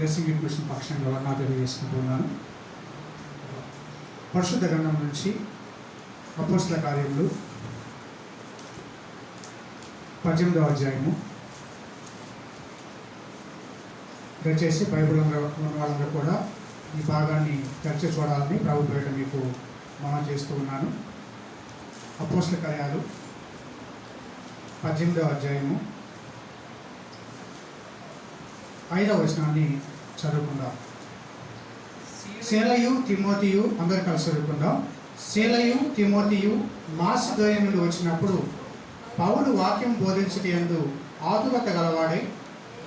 Blessing inclusion పక్షంగా వందనాలు తెలియజేసుకుంటున్నాను. పరిశుద్ధ గ్రంథం నుంచి అపోస్తల కార్యములు 18వ అధ్యాయము. దయచేసి బైబిల్ ఉన్న వాళ్ళందరూ కూడా ఈ భాగాన్ని చర్చ చూడాలని ప్రభు పేరిట మీకు మనం చేస్తూ ఉన్నాను. అపోస్తల కార్యాలు 18వ అధ్యాయము 5వ వచనాన్ని చదువుకుందాం. శీలయు తిమోతియు అందరు కలిసి చదువుకుందాం. శీలయు తిమోతియు మాసిదోనియ నుండి వచ్చినప్పుడు పౌలు వాక్యం బోధించుటయందు ఆతురత గలవాడై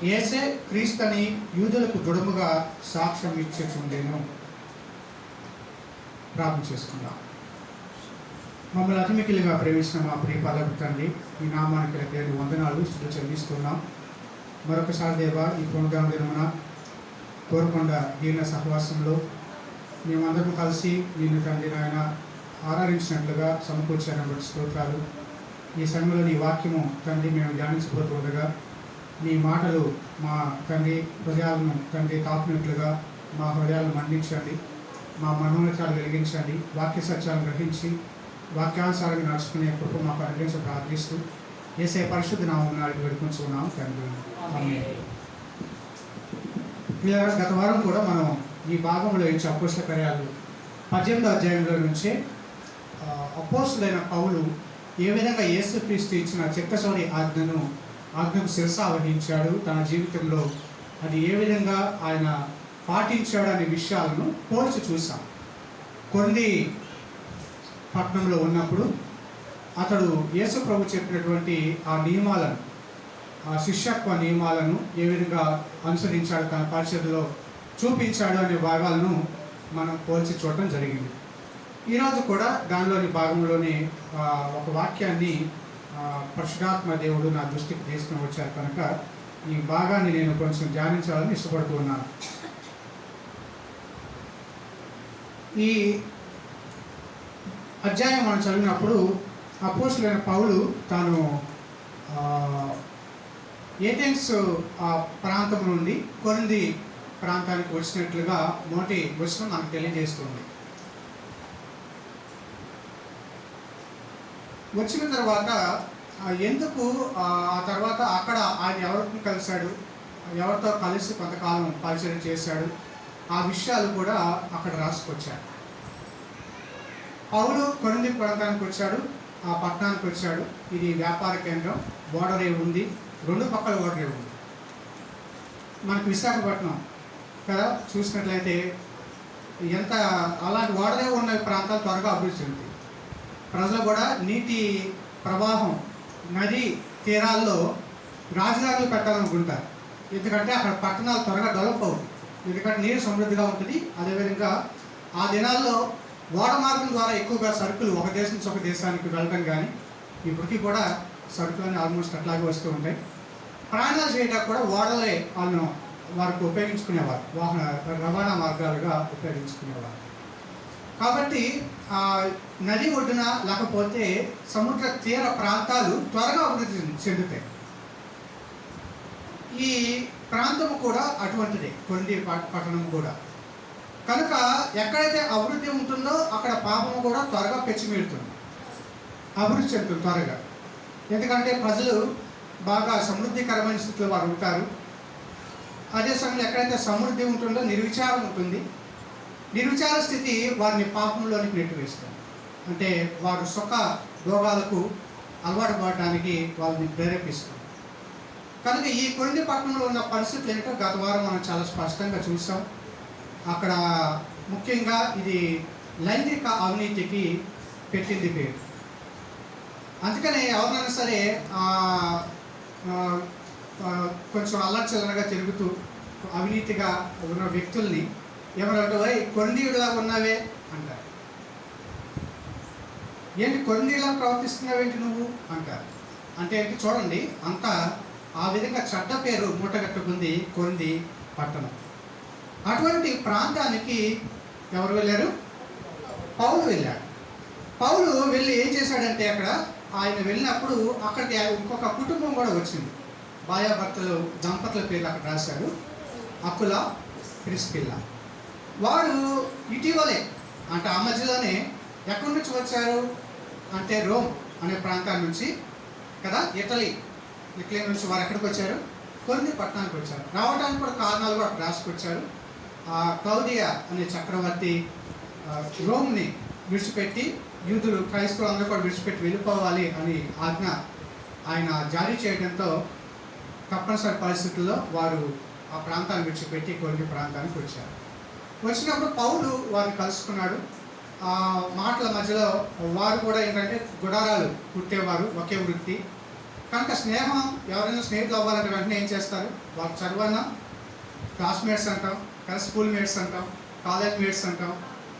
యేసే క్రీస్తుని యూదులకు దృఢముగా సాక్ష్యం ఇచ్చుచుండెను. ప్రార్థన చేసుకుందాం. మమ్మల్ని అతిమికిలిగా ప్రేమించిన మా ప్రియ పరలోక తండ్రి, ఈ నామానికి పేరు వందనాలు స్తుతులు చెల్లిస్తున్నాం. మరొకసారి దేవా, ఈ పునరుద్ధరణ దినమున కోరుకొండ దీన సహవాసంలో మేమందరం కలిసి నిన్ను తండ్రి నాయన ఆరాధించినట్లుగా సమకూర్చాను బట్టి స్తోత్రాలు. ఈ సమయంలో నీ వాక్యము తండ్రి మేము ధ్యానించబోతుండగా నీ మాటలు మా తండ్రి హృదయాలను తండ్రి తాకినట్లుగా మా హృదయాలను మండించండి, మా మనోన్నతాలు వెలిగించండి, వాక్య సత్యాలను గ్రహించి వాక్యానుసారంగా నడుచుకునే కృప మాకు అనుగ్రహించి ప్రార్థిస్తూ యేసే పరిశుద్ధ నామమున అడిగి వేడుకొంచున్నాము తండ్రి. ఆమేన్. ఇలా గత వారం కూడా మనం ఈ భాగంలో నుంచి అపోస్తల కార్యాలు 18వ అధ్యాయంలో నుంచే అపోస్తలుడైన పౌలు ఏ విధంగా యేసుక్రీస్తు ఇచ్చిన చిత్తశౌర్య ఆజ్ఞకు శిరస వహించాడు, తన జీవితంలో అది ఏ విధంగా ఆయన పాటించాడు అనే విషయాలను పోల్చి చూసాం. కొరింథీ పట్టణంలో ఉన్నప్పుడు అతడు యేసు ప్రభు చెప్పినటువంటి ఆ నియమాలను, ఆ శిష్యత్వ నియమాలను ఏ విధంగా అనుసరించాడు, తన పరిచర్యలో చూపించాడు అనే భాగాలను మనం పోల్చి చూడటం జరిగింది. ఈరోజు కూడా దానిలోని భాగంలోనే ఒక వాక్యాన్ని పరిశుద్ధాత్మ దేవుడు నా దృష్టికి తీసుకుని వచ్చారు కనుక ఈ భాగాన్ని నేను కొంచెం ధ్యానించాలని ఇష్టపడుతూ ఉన్నాను. ఈ అధ్యాయం మనం చదివినప్పుడు అపోస్తలుడైన పౌలు తాను ఏథెన్స్ ప్రాంతం నుండి కొరింథీ ప్రాంతానికి వచ్చినట్లుగా మొదటి వచనం మనకు తెలియజేస్తుంది. వచ్చిన తర్వాత ఎందుకు ఆ తర్వాత అక్కడ ఆయన ఎవరిని కలిశాడు, ఎవరితో కలిసి కొంతకాలం పరిచయం చేశాడు, ఆ విషయాలు కూడా అక్కడ రాసుకొచ్చాడు. పౌలు కొరింథీ ప్రాంతానికి వచ్చాడు, ఆ పట్టణానికి వచ్చాడు. ఇది వ్యాపార కేంద్రం, బోర్డరే ఉంది, రెండు పక్కల బోర్డరే ఉంది. మనకు విశాఖపట్నం కదా చూసినట్లయితే ఎంత అలాంటి ఓడరే ఉన్న ప్రాంతాలు త్వరగా అభివృద్ధి చెందుతాయి. ప్రజలు కూడా నీటి ప్రవాహం నది తీరాల్లో రాజధానులు పెట్టాలనుకుంటారు, ఎందుకంటే అక్కడ పట్టణాలు త్వరగా డెవలప్ అవుతుంది, ఎందుకంటే నీరు సమృద్ధిగా ఉంటుంది. అదేవిధంగా ఆ దినాల్లో ఓడ మార్గం ద్వారా ఎక్కువగా సరుకులు ఒక దేశం నుంచి ఒక దేశానికి వెళ్ళడం కానీ, ఇప్పటికీ కూడా సరుకులని ఆల్మోస్ట్ అట్లాగే వస్తూ ఉంటాయి. ప్రయాణాలు చేయడానికి కూడా ఓడలే వాళ్ళను వారికి ఉపయోగించుకునేవారు, వాహన రవాణా మార్గాలుగా ఉపయోగించుకునేవారు. కాబట్టి నది ఒడ్డున లేకపోతే సముద్ర తీర ప్రాంతాలు త్వరగా అభివృద్ధి చెందుతాయి. ఈ ప్రాంతం కూడా అటువంటిదే, కొరింథీ పట్టణం కూడా. కనుక ఎక్కడైతే అభివృద్ధి ఉంటుందో అక్కడ పాపము కూడా త్వరగా పెచ్చిమీడుతుంది, అభివృద్ధి చెందుతుంది త్వరగా. ఎందుకంటే ప్రజలు బాగా సమృద్ధికరమైన స్థితిలో వారు ఉంటారు. అదే సమయంలో ఎక్కడైతే సమృద్ధి ఉంటుందో నిర్విచారం ఉంటుంది. నిర్విచార స్థితి వారిని పాపంలోనికి నెట్టివేస్తుంది. అంటే వారు సుఖ భోగాలకు అలవాటు పడటానికి వాళ్ళని ప్రేరేపిస్తుంది. కనుక ఈ కొరింథీ పట్టణంలో ఉన్న పరిస్థితులు ఏంటో గత వారం మనం చాలా స్పష్టంగా చూసాం. అక్కడ ముఖ్యంగా ఇది లైంగిక అవినీతికి పెట్టింది పేరు. అందుకనే ఎవరినైనా సరే కొంచెం అల్లర్చల్లనగా తిరుగుతూ అవినీతిగా ఉన్న వ్యక్తుల్ని ఏమనంటే కొరింథీయుడిలా ఉన్నావే అంటారు. ఏంటి కొరింథీయులా ప్రవర్తిస్తున్నావేంటి నువ్వు అంటారు. అంటే ఏంటి చూడండి, అంతా ఆ విధంగా చెడ్డ పేరు మూటగట్టుకుంది కొరింథీ పట్టణం. అటువంటి ప్రాంతానికి ఎవరు వెళ్ళారు? పౌలు వెళ్ళాడు. పౌలు వెళ్ళి ఏం చేశాడంటే అక్కడ ఆయన వెళ్ళినప్పుడు అక్కడికి ఇంకొక కుటుంబం కూడా వచ్చింది. భార్యాభర్తలు దంపతుల పేర్లు అక్కడ రాశారు. అకుల ప్రిస్కిల్ల. వారు ఇటీవలే అంటే ఆ మధ్యలోనే ఎక్కడి నుంచి వచ్చారు అంటే రోమ్ అనే ప్రాంతం నుంచి కదా, ఇటలీ నుంచి వారు ఎక్కడికి వచ్చారు? కొరింథీ పట్టణానికి వచ్చారు. రావడానికి కూడా కారణాలు కూడా అక్కడ రాసుకొచ్చారు. క్లౌదియా అనే చక్రవర్తి రోమ్ని విడిచిపెట్టి యూదులు క్రైస్తవులు అందరూ కూడా విడిచిపెట్టి వెళ్ళిపోవాలి అని ఆజ్ఞ ఆయన జారీ చేయడంతో తప్పనిసరి పరిస్థితుల్లో వారు ఆ ప్రాంతాన్ని విడిచిపెట్టి కొరింథీ ప్రాంతానికి వచ్చారు. వచ్చినప్పుడు పౌలు వారిని కలుసుకున్నాడు. ఆ మాటల మధ్యలో వారు కూడా ఏంటంటే గుడారాలు కుట్టేవారు, ఒకే వృత్తి కనుక స్నేహం, ఎవరైనా స్నేహితులు అవ్వాలంటే వెంటనే ఏం చేస్తారు? వాళ్ళు చదువున క్లాస్మేట్స్ అంటాం, కదా స్కూల్ మేట్స్ అంటాం, కాలేజ్ మేట్స్ అంటాం,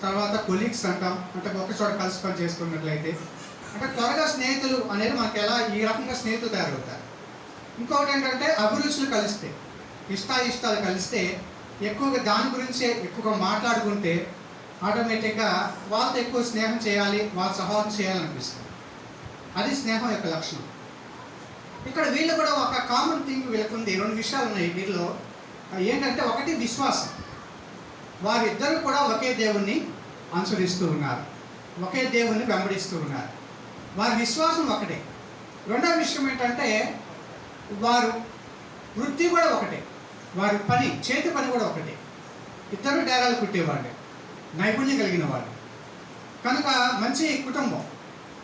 తర్వాత కొలీగ్స్ అంటాం. అంటే ఒక చోట కలిసి పని చేసుకున్నట్లయితే అంటే త్వరగా స్నేహితులు అనేది మనకి ఎలా ఈ రకంగా స్నేహితులు తయారవుతారు. ఇంకొకటి ఏంటంటే అభిరుచులు కలిస్తే, ఇష్టాలు కలిస్తే ఎక్కువగా దాని గురించే ఎక్కువగా మాట్లాడుకుంటే ఆటోమేటిక్గా వాళ్ళతో ఎక్కువ స్నేహం చేయాలి, వాళ్ళ సహాయం చేయాలనిపిస్తుంది. అది స్నేహం యొక్క లక్షణం. ఇక్కడ వీళ్ళు కూడా ఒక కామన్ థింగ్ వీళ్ళకుంది. రెండు విషయాలు ఉన్నాయి వీళ్ళలో. ఏంటంటే ఒకటి విశ్వాసం. వారిద్దరూ కూడా ఒకే దేవుణ్ణి అనుసరిస్తూ ఉన్నారు, ఒకే దేవుణ్ణి వెంబడిస్తూ ఉన్నారు. వారి విశ్వాసం ఒకటే. రెండవ విషయం ఏంటంటే వారు వృత్తి కూడా ఒకటే, వారి పని చేతి పని కూడా ఒకటే. ఇద్దరు డేరాలు కుట్టేవాళ్ళు, నైపుణ్యం కలిగిన వాళ్ళు కనుక మంచి కుటుంబం.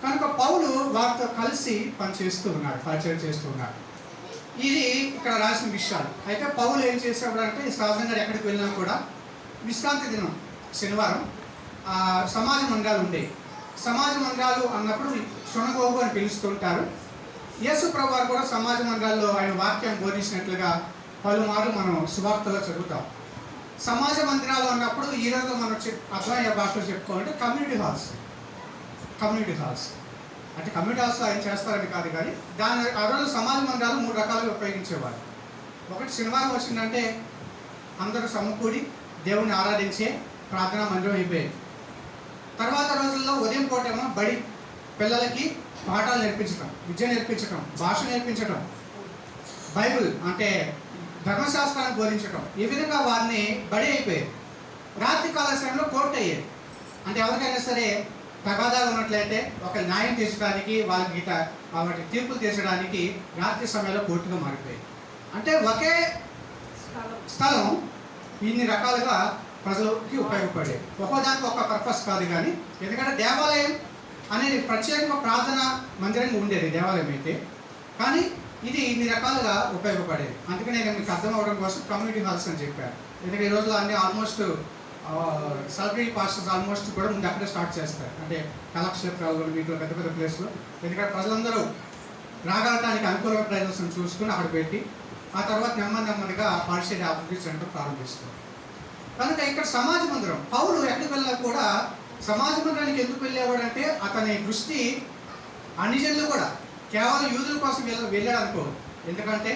కనుక పౌలు వారితో కలిసి పనిచేస్తూ ఉన్నాడు, పరిచయం చేస్తూ ఉన్నాడు. ఇది ఇక్కడ రాసిన విషయాలు. అయితే పౌలు ఏం చేసేవాడు అంటే సహజంగా ఎక్కడికి వెళ్ళినా కూడా విశ్రాంతి దినం శనివారం సమాజ మందిరాలు ఉండేవి. సమాజ మందిరాలు అన్నప్పుడు శునగోగు అని పిలుస్తుంటారు. యేసు ప్రభు వారు కూడా సమాజ మందిరాల్లో ఆయన వాక్యం బోధించినట్లుగా పలుమార్లు మనం సువార్తలో చదువుతాం. సమాజ మందిరాలు అన్నప్పుడు ఈరోజు మనం అర్థమయ్యే భాషలో చెప్పుకోవాలంటే కమ్యూనిటీ హాల్స్ అంటే కమ్యూనిటీ హాల్స్లో ఆయన చేస్తారని కాదు, కానీ ఆ రోజు సమాజ మందిరాలు 3 రకాలుగా ఉపయోగించేవారు. ఒకటి శనివారం వచ్చిందంటే అందరూ సమకూడి దేవుణ్ణి ఆరాధించే ప్రార్థనా మందిరం అయిపోయేది. తర్వాత రోజుల్లో ఉదయం పూటేమో బడి పిల్లలకి పాఠాలు నేర్పించడం, విద్య నేర్పించడం, భాష నేర్పించడం, బైబిల్ అంటే ధర్మశాస్త్రాన్ని బోధించడం, ఈ విధంగా వారిని బడి అయిపోయేది. రాత్రి కాల సమయంలో కోర్టు అయ్యేది. అంటే ఎవరికైనా సరే తగాదాలు ఉన్నట్లయితే ఒక న్యాయం తీర్చడానికి, వాళ్ళకి వాటి తీర్పులు తీర్చడానికి రాత్రి సమయంలో కోర్టుగా మారిపోయేది. అంటే ఒకే స్థలం ఇన్ని రకాలుగా ప్రజలకి ఉపయోగపడేది. ఒక్కోదానికి ఒక పర్పస్ కాదు, కానీ ఎందుకంటే దేవాలయం అనేది ప్రత్యేకంగా ప్రార్థన మందిరంగా ఉండేది దేవాలయం అయితే, కానీ ఇది ఇన్ని రకాలుగా ఉపయోగపడేది. అందుకనే నేను మీకు అర్థం అవ్వడం కోసం కమ్యూనిటీ హాల్స్ అని చెప్పాను. ఎందుకంటే ఈ రోజుల్లో అన్ని ఆల్మోస్ట్ సెలబ్రిటీ పాస్టర్స్ ఆల్మోస్ట్ కూడా ముందు అక్కడే స్టార్ట్ చేస్తారు, అంటే కళాక్షేత్రాలు వీటిలో పెద్ద పెద్ద ప్లేస్లో. ఎందుకంటే ప్రజలందరూ రాగలటానికి అనుకూలమైన ప్రజలను చూసుకుని అక్కడ పెట్టి ఆ తర్వాత నెమ్మదిగా పాఠశాల అభివృద్ధి సెంటర్ ప్రారంభిస్తారు. కనుక ఇక్కడ సమాజ మందిరం, పౌలు ఎక్కడికి వెళ్ళినా కూడా సమాజ మందిరానికి ఎందుకు వెళ్ళేవాడంటే అతని దృష్టి అన్ని జనులు కూడా కేవలం యూదుల కోసం వెళ్ళాడు అనుకో. ఎందుకంటే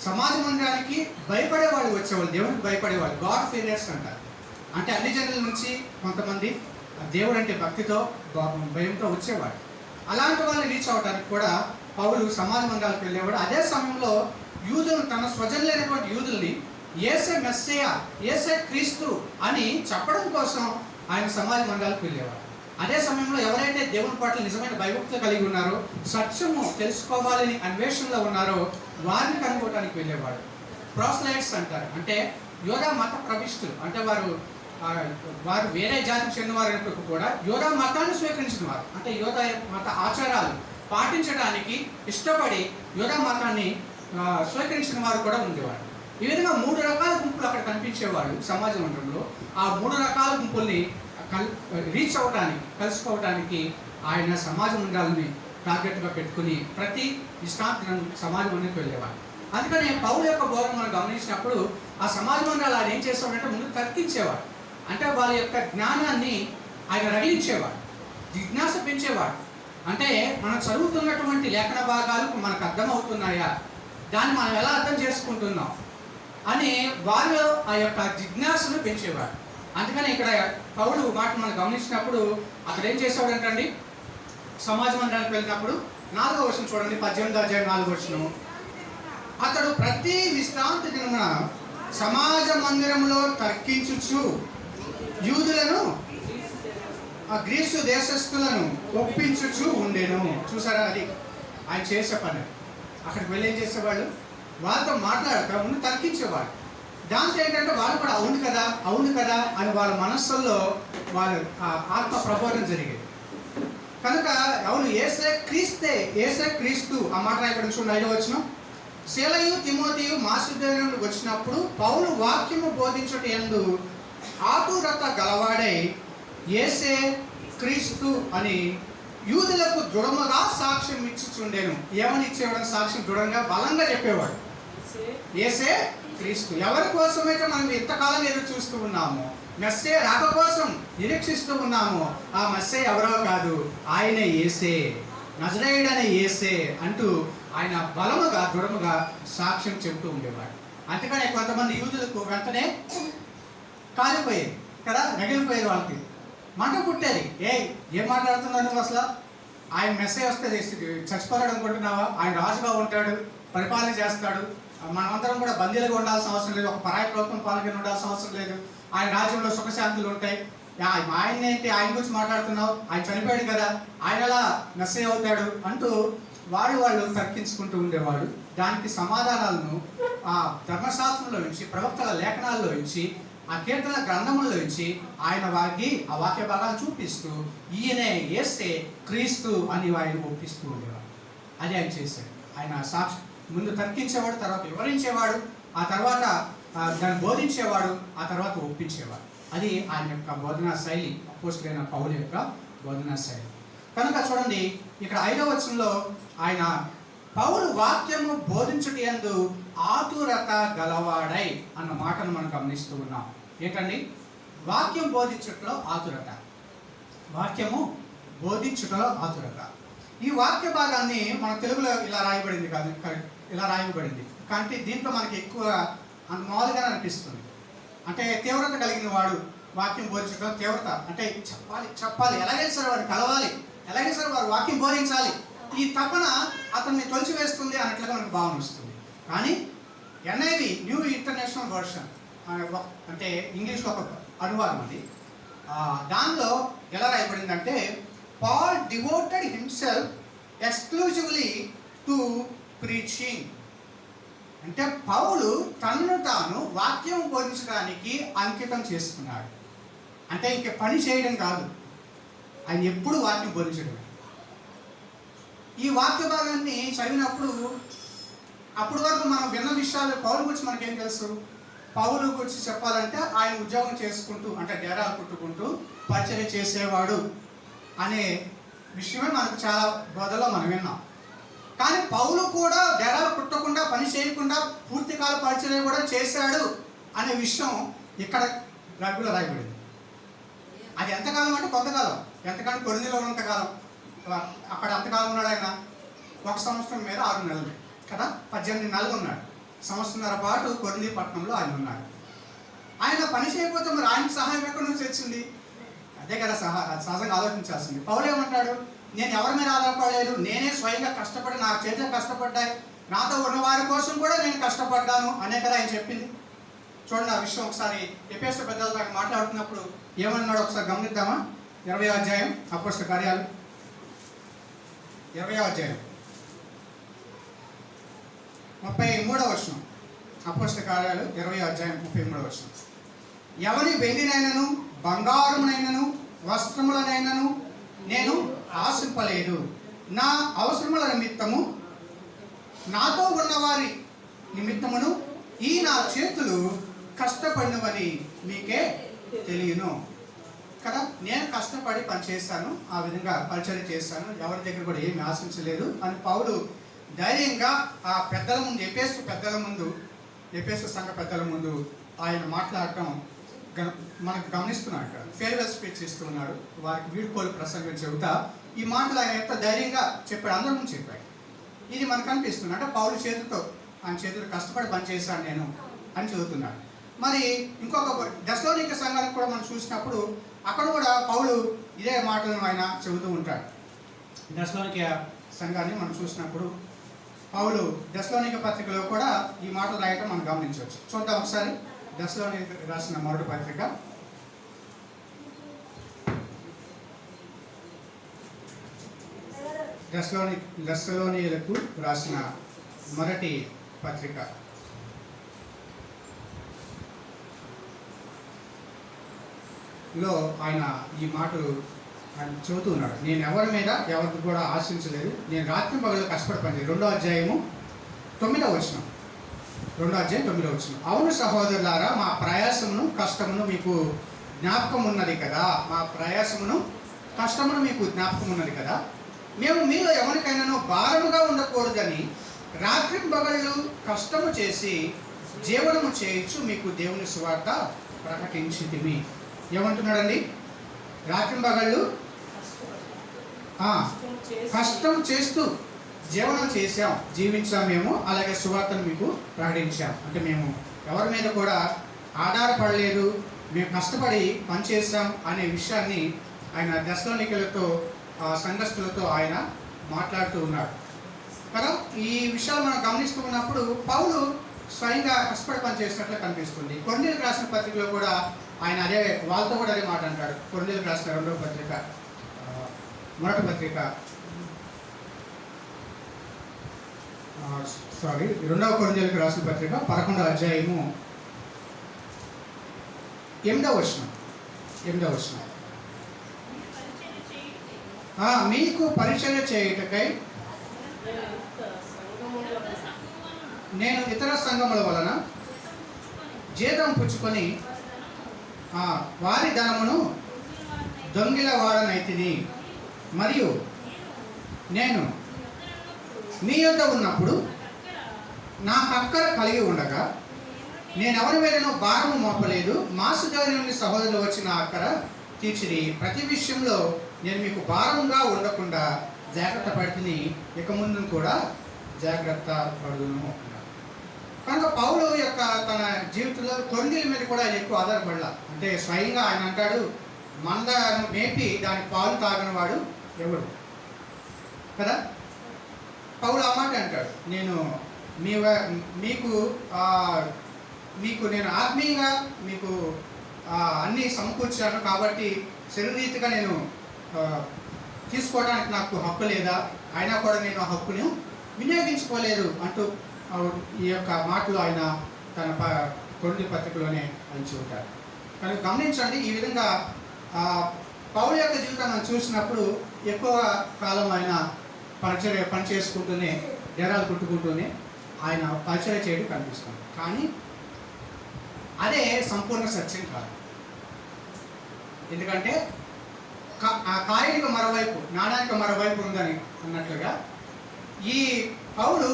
సమాజ మందిరానికి భయపడేవాళ్ళు వచ్చేవాళ్ళు, దేవుడికి భయపడేవాళ్ళు, గాడ్ ఫీరియర్స్ అంటారు. అంటే అన్ని జనుల నుంచి కొంతమంది దేవుడు అంటే భక్తితో భయంతో వచ్చేవాడు. అలాంటి వాళ్ళని రీచ్ అవ్వడానికి కూడా పౌలు సమాజ మందిరాలకు వెళ్ళేవాడు. అదే సమయంలో యూదులను, తన స్వజనులైనటువంటి యూదుల్ని యేసే మెస్సియా, యేసే క్రీస్తు అని చెప్పడం కోసం ఆయన సమాజ మందిరాలకు వెళ్ళేవాడు. అదే సమయంలో ఎవరైతే దేవుని పట్ల నిజమైన భయభక్తులు కలిగి ఉన్నారో, సత్యము తెలుసుకోవాలని అన్వేషణలో ఉన్నారో వారిని కనుక్కోవడానికి వెళ్ళేవాడు. ప్రోస్లైట్స్ అంటారు, అంటే యోధా మత ప్రవిష్టులు, అంటే వారు వేరే జాతికి చెందినవారు కూడా యోధా మతాన్ని స్వీకరించిన వారు, అంటే యోధా మత ఆచారాలు పాటించడానికి ఇష్టపడి యోధా మతాన్ని స్వీకరించిన వారు కూడా ఉండేవారు. ఈ విధంగా 3 రకాల గుంపులు అక్కడ కనిపించేవాడు సమాజ మందిరంలో. ఆ 3 రకాల గుంపుల్ని రీచ్ అవ్వడానికి, కలుసుకోవడానికి ఆయన సమాజ మందిరాలని టార్గెట్గా పెట్టుకుని ప్రతి విశ్రాంతి సమాజ మందిరానికి వెళ్ళేవాడు. అందుకని పౌలు యొక్క బోధన మనం గమనించినప్పుడు ఆ సమాజ మందిరాలు ఆయన ఏం చేసేవాడంటే ముందు తర్కించేవాడు. అంటే వాళ్ళ యొక్క జ్ఞానాన్ని ఆయన రగిలించేవాడు, జిజ్ఞాస పెంచేవాడు. అంటే మనం చదువుతున్నటువంటి లేఖన భాగాలు మనకు అర్థమవుతున్నాయా, దాన్ని మనం ఎలా అర్థం చేసుకుంటున్నాం అని వారిలో ఆ యొక్క జిజ్ఞాసను పెంచేవాడు. అందుకని ఇక్కడ పౌలు మాట మనం గమనించినప్పుడు అక్కడ ఏం చేసేవాడంటండి, సమాజ మందిరానికి వెళ్ళినప్పుడు 4వ వచనం చూడండి, 18వ అధ్యాయం 4వ వచనం. అతడు ప్రతి విశ్రాంతి దినమున సమాజ మందిరంలో తర్కించుచు యూదులను ఆ గ్రీసు దేశస్థులను ఒప్పించుచు ఉండేను. చూసారా, అది ఆయన చేసే పని. అక్కడికి వెళ్ళి ఏం చేసేవాళ్ళు, వాళ్ళతో మాట్లాడక ముందు తర్కించేవాళ్ళు. దాంతో ఏంటంటే వాళ్ళు కూడా అవును కదా అని వాళ్ళ మనస్సుల్లో వాళ్ళు ఆత్మ ప్రబోధన జరిగేది. కనుక అవును, ఏసే క్రీస్తు ఆ మాట రాయబడి చూడండి 5వ వచనం. శీలయు తిమోతియు మాసిదోనియ నుండి వచ్చినప్పుడు పౌలు వాక్యము బోధించుట యందు ఆతురత గలవాడై యేసే క్రీస్తు అని యూదులకు దృఢముగా సాక్ష్యం ఇచ్చుచుండెను. ఏమని ఇచ్చేవాడు సాక్ష్యం? దృఢంగా బలంగా చెప్పేవాడు. యేసే క్రీస్తు. ఎవరి కోసమైతే మనం ఇంతకాలం ఎదురు చూస్తూ ఉన్నాము, మెస్సే రాక కోసం నిరీక్షిస్తూ ఉన్నాము, ఆ మెస్సే ఎవరో కాదు, ఆయనే యేసే, నజరేయుడనే యేసే అంటూ ఆయన బలముగా దృఢముగా సాక్ష్యం చెబుతూ ఉండేవాడు. అందుకనే కొంతమంది యూదులకు వెంటనే కాలిపోయేది కదా, రగిలిపోయేది, వాళ్ళకి మంట పుట్టేది. ఏం మాట్లాడుతున్నావు నువ్వు అసలు? ఆయన మెసేజ్ వస్తే చచ్చిపోతాడు అనుకుంటున్నావా? ఆయన రాజుగా ఉంటాడు, పరిపాలన చేస్తాడు, మనమందరం కూడా బందీలుగా ఉండాల్సిన అవసరం లేదు, ఒక పరాయి ప్రభుత్వం పాలన ఉండాల్సిన అవసరం లేదు, ఆయన రాజ్యంలో సుఖశాంతులు ఉంటాయి, ఆయన ఏంటి, ఆయన గురించి మాట్లాడుతున్నావు, ఆయన చనిపోయాడు కదా, ఆయన ఎలా మెసేజ్ అవుతాడు అంటూ వాళ్ళు తర్కించుకుంటూ ఉండేవాడు. దానికి సమాధానాలను ఆ ధర్మశాస్త్రంలో నుంచి, ప్రవక్తల లేఖనాల్లో నుంచి, ఆ కీర్తన గ్రంథముల్లో నుంచి ఆయన వారికి ఆ వాక్య భాగాలు చూపిస్తూ ఈయనే యేసే క్రీస్తు అని ఆయన ఒప్పిస్తూ ఉండేవాడు. అది ఆయన చేశాడు. ఆయన సాక్షి ముందు తర్కించేవాడు, తర్వాత వివరించేవాడు, ఆ తర్వాత దాన్ని బోధించేవాడు, ఆ తర్వాత ఒప్పించేవాడు. అది ఆయన యొక్క బోధనా శైలి, అపోస్తలుడైన పౌలు యొక్క బోధనా శైలి. కనుక చూడండి, ఇక్కడ 5వ వచనంలో ఆయన పౌలు వాక్యము బోధించుట యందు ఆతురత గలవాడై అన్న మాటను మనం గమనిస్తూ ఉన్నాం. ఏంటండి? వాక్యం బోధించుటలో ఆతురత, వాక్యము బోధించుటలో ఆతురత. ఈ వాక్య భాగాన్ని మన తెలుగులో ఇలా రాయబడింది కాదు, ఇలా రాయబడింది, కానీ దీంట్లో మనకి ఎక్కువ మామూలుగానే అనిపిస్తుంది. అంటే తీవ్రత కలిగిన వాడు వాక్యం బోధించడం, తీవ్రత అంటే చెప్పాలి, ఎలాగైనా సరే వాడు కలవాలి, ఎలాగైనా సరే వారు వాక్యం బోధించాలి, ఈ తపన అతన్ని తొలిచివేస్తుంది అన్నట్లుగా మనకు భావన వస్తుంది. కానీ NIV న్యూ ఇంటర్నేషనల్ వర్షన్ అంటే ఇంగ్లీష్లో ఒక అనువాదం అది, దానిలో ఎలా రాయబడిందంటే Paul devoted himself exclusively to preaching. అంటే పౌలు తనను తాను వాక్యం బోధించడానికి అంకితం చేసుకున్నాడు. అంటే ఇంక పని చేయడం కాదు, ఆయన ఎప్పుడు వాక్యం బోధించడం. ఈ వాక్య భాగాన్ని చదివినప్పుడు అప్పటి వరకు మనం విన్న విషయాలు పౌలు గురించి మనకేం తెలుసు? పౌలు గురించి చెప్పాలంటే ఆయన ఉద్యోగం చేసుకుంటూ, అంటే డేరాలు కుట్టుకుంటూ పరిచర్య చేసేవాడు అనే విషయమే మనకు చాలా బోధలో మనం విన్నాం. కానీ పౌలు కూడా డేరాలు కుట్టకుండా, పని చేయకుండా పూర్తికాల పరిచర్య కూడా చేశాడు అనే విషయం ఇక్కడ బైబిల్లో రాయబడింది. అది ఎంతకాలం అంటే కొంతకాలం, ఎంతకాలం కొరింథీలో ఉన్నంతకాలం, అక్కడ అంతకాలం ఉన్నాడు ఆయన, 1 సంవత్సరం మీద 6 నెలలు కదా, 18 నెలలు ఉన్నాడు. సంవత్సరంన్నర పాటు కొరింథీ పట్టణంలో ఆయన ఉన్నాడు. ఆయన పని చేయకపోతే మరి ఆయన సహాయం ఎక్కడి నుంచి వచ్చింది? అదే కదా సహజంగా ఆలోచించాల్సింది. పౌలు ఏమంటాడు? నేను ఎవరి మీద ఆధారపడలేదు, నేనే స్వయంగా కష్టపడి, నా చేతులు కష్టపడ్డాయి, నాతో ఉన్న వారి కోసం కూడా నేను కష్టపడ్డాను అనే కదా ఆయన చెప్పింది. చూడండి, ఆ విషయం ఒకసారి ఎఫెసు పెద్దలతో ఆయన మాట్లాడుతున్నప్పుడు ఏమన్నాడు ఒకసారి గమనిద్దామా? 20వ అధ్యాయం అపోస్తలుల కార్యాలు 20వ అధ్యాయం 33వ వచనం. అపోస్తలుల కార్యాలు 20వ అధ్యాయం 33వ వచనం. ఎవరి వెండినైనను బంగారమునైనను వస్త్రములనైనను నేను ఆశింపలేదు, నా అవసరముల నిమిత్తము నాతో ఉన్నవారి నిమిత్తమును ఈ నా చేతులు కష్టపడినవని మీకే తెలియను కదా. నేను కష్టపడి పనిచేస్తాను, ఆ విధంగా పరిచర్య చేస్తాను, ఎవరి దగ్గర కూడా ఏమి ఆశించలేదు అని పౌలు ధైర్యంగా ఆ పెద్దల ముందు, ఎఫెసు సంఘ పెద్దల ముందు ఆయన మాట్లాడటం మనకు గమనిస్తున్నాడు. ఇక్కడ ఫేర్వెల్ స్పీచ్ ఇస్తున్నాడు, వారికి వీడ్కోలు ప్రసంగం చెబుతా ఈ మాటలు ఆయన ఎంత ధైర్యంగా చెప్పాడు, అందరి ముందు చెప్పాడు. ఇది మనకు అనిపిస్తుంది, అంటే పౌలు ఆయన చేతులు కష్టపడి పనిచేశాను నేను అని చెబుతున్నాడు. మరి ఇంకొక దెస్సలోనిక సంఘానికి కూడా మనం చూసినప్పుడు అక్కడ కూడా పౌలు ఇదే మాటలను ఆయన చెబుతూ ఉంటాడు. దెస్సలోనిక సంఘాన్ని మనం చూసినప్పుడు పౌలు దెస్సలోనిక పత్రికలో కూడా ఈ మాటలు రాయటం మనం గమనించవచ్చు. చూద్దాం ఒకసారి దెస్సలోనిక రాసిన మొదటి పత్రిక దెస్సలోనియులకు రాసిన మొదటి పత్రిక లో ఆయన ఈ మాటలు ఆయన చెబుతూ ఉన్నాడు. నేను ఎవరి మీద ఎవరికి కూడా ఆశించలేదు, నేను రాత్రి పగలు కష్టపడి పనిచేయలేదు. 2వ అధ్యాయము 9వ వచనం. 2వ అధ్యాయం 9వ వచనం. అవును సహోదరులారా, మా ప్రయాసమును కష్టమును మీకు జ్ఞాపకం ఉన్నది కదా. మా ప్రయాసమును కష్టమును మీకు జ్ఞాపకం ఉన్నది కదా. మేము మీలో ఎవరికైనానో భారముగా ఉండకూడదని రాత్రి పగళ్ళు కష్టము చేసి జీవనము చేయించు మీకు దేవుని సువార్త ప్రకటించితిమి. ఏమంటున్నాడండి? రాత్రి పగళ్ళు కష్టం చేస్తూ జీవనం చేశాం, జీవించాం మేము, అలాగే సువార్తను మీకు ప్రకటించాం. అంటే మేము ఎవరి మీద కూడా ఆధారపడలేదు, మేము కష్టపడి పనిచేసాం అనే విషయాన్ని ఆయన దెస్సలోనికలతో సంఘస్థులతో ఆయన మాట్లాడుతూ ఉన్నాడు కదా. ఈ విషయాలు మనం గమనిస్తూ ఉన్నప్పుడు పౌలు స్వయంగా కష్టపడి పనిచేసినట్లు కనిపిస్తుంది. కొరింథీయులకు రాసిన పత్రికలో కూడా ఆయన అదే, వాళ్ళతో కూడా అదే మాట అంటాడు. కొరింథీయులకు రాసిన మొదటి పత్రిక 2వ కొరింథీయులకు రాసిన పత్రిక 11వ అధ్యాయము 8వ వచనం. మీకు పరిచర్య చేయుటకై నేను ఇతర సంఘముల వలన జీతం పుచ్చుకొని వారి ధనమును దొంగిల వాడనైతిని. మరియు నేను మీ యొద్ద ఉన్నప్పుడు నాకు అక్కర కలిగి ఉండగా నేను ఎవరి మీదనో భారము మోపలేదు. మాసుగారి నుండి సహోదరులు వచ్చిన అక్కర తీర్చిది. ప్రతి విషయంలో నేను మీకు భారంగా ఉండకుండా జాగ్రత్త పడితిని, ఇక ముందు కూడా జాగ్రత్త పడుదును. కనుక పౌలు యొక్క తన జీవితంలో కొరింథీయుల మీద కూడా ఆయన ఎక్కువ ఆధారపడాల. అంటే స్వయంగా ఆయన అంటాడు, మందను మేపి దాని పాలు తాగని వాడు ఎవడు కదా. పౌలు ఆ మాట అంటాడు, నేను మీకు నేను ఆత్మీయంగా మీకు అన్నీ సమకూర్చాను, కాబట్టి శరీరీతిగా నేను తీసుకోవడానికి నాకు హక్కు లేదా, అయినా కూడా నేను ఆ హక్కును వినియోగించుకోలేదు అంటూ ఈ యొక్క మాటలు ఆయన తన కొరింథీ పత్రికలోనే అంచి ఉంటారు. కనుక గమనించండి, ఈ విధంగా పౌలు యొక్క జీవితం మనం చూసినప్పుడు ఎక్కువ కాలం ఆయన పని చేసుకుంటూనే, డేరాలు కుట్టుకుంటూనే ఆయన పరిచర్య చేయడం కనిపిస్తుంది. కానీ అదే సంపూర్ణ సత్యం కాదు. ఎందుకంటే ఆ కాయనికి మరోవైపు, నాణానికి మరోవైపు ఉందని అన్నట్లుగా ఈ పౌలు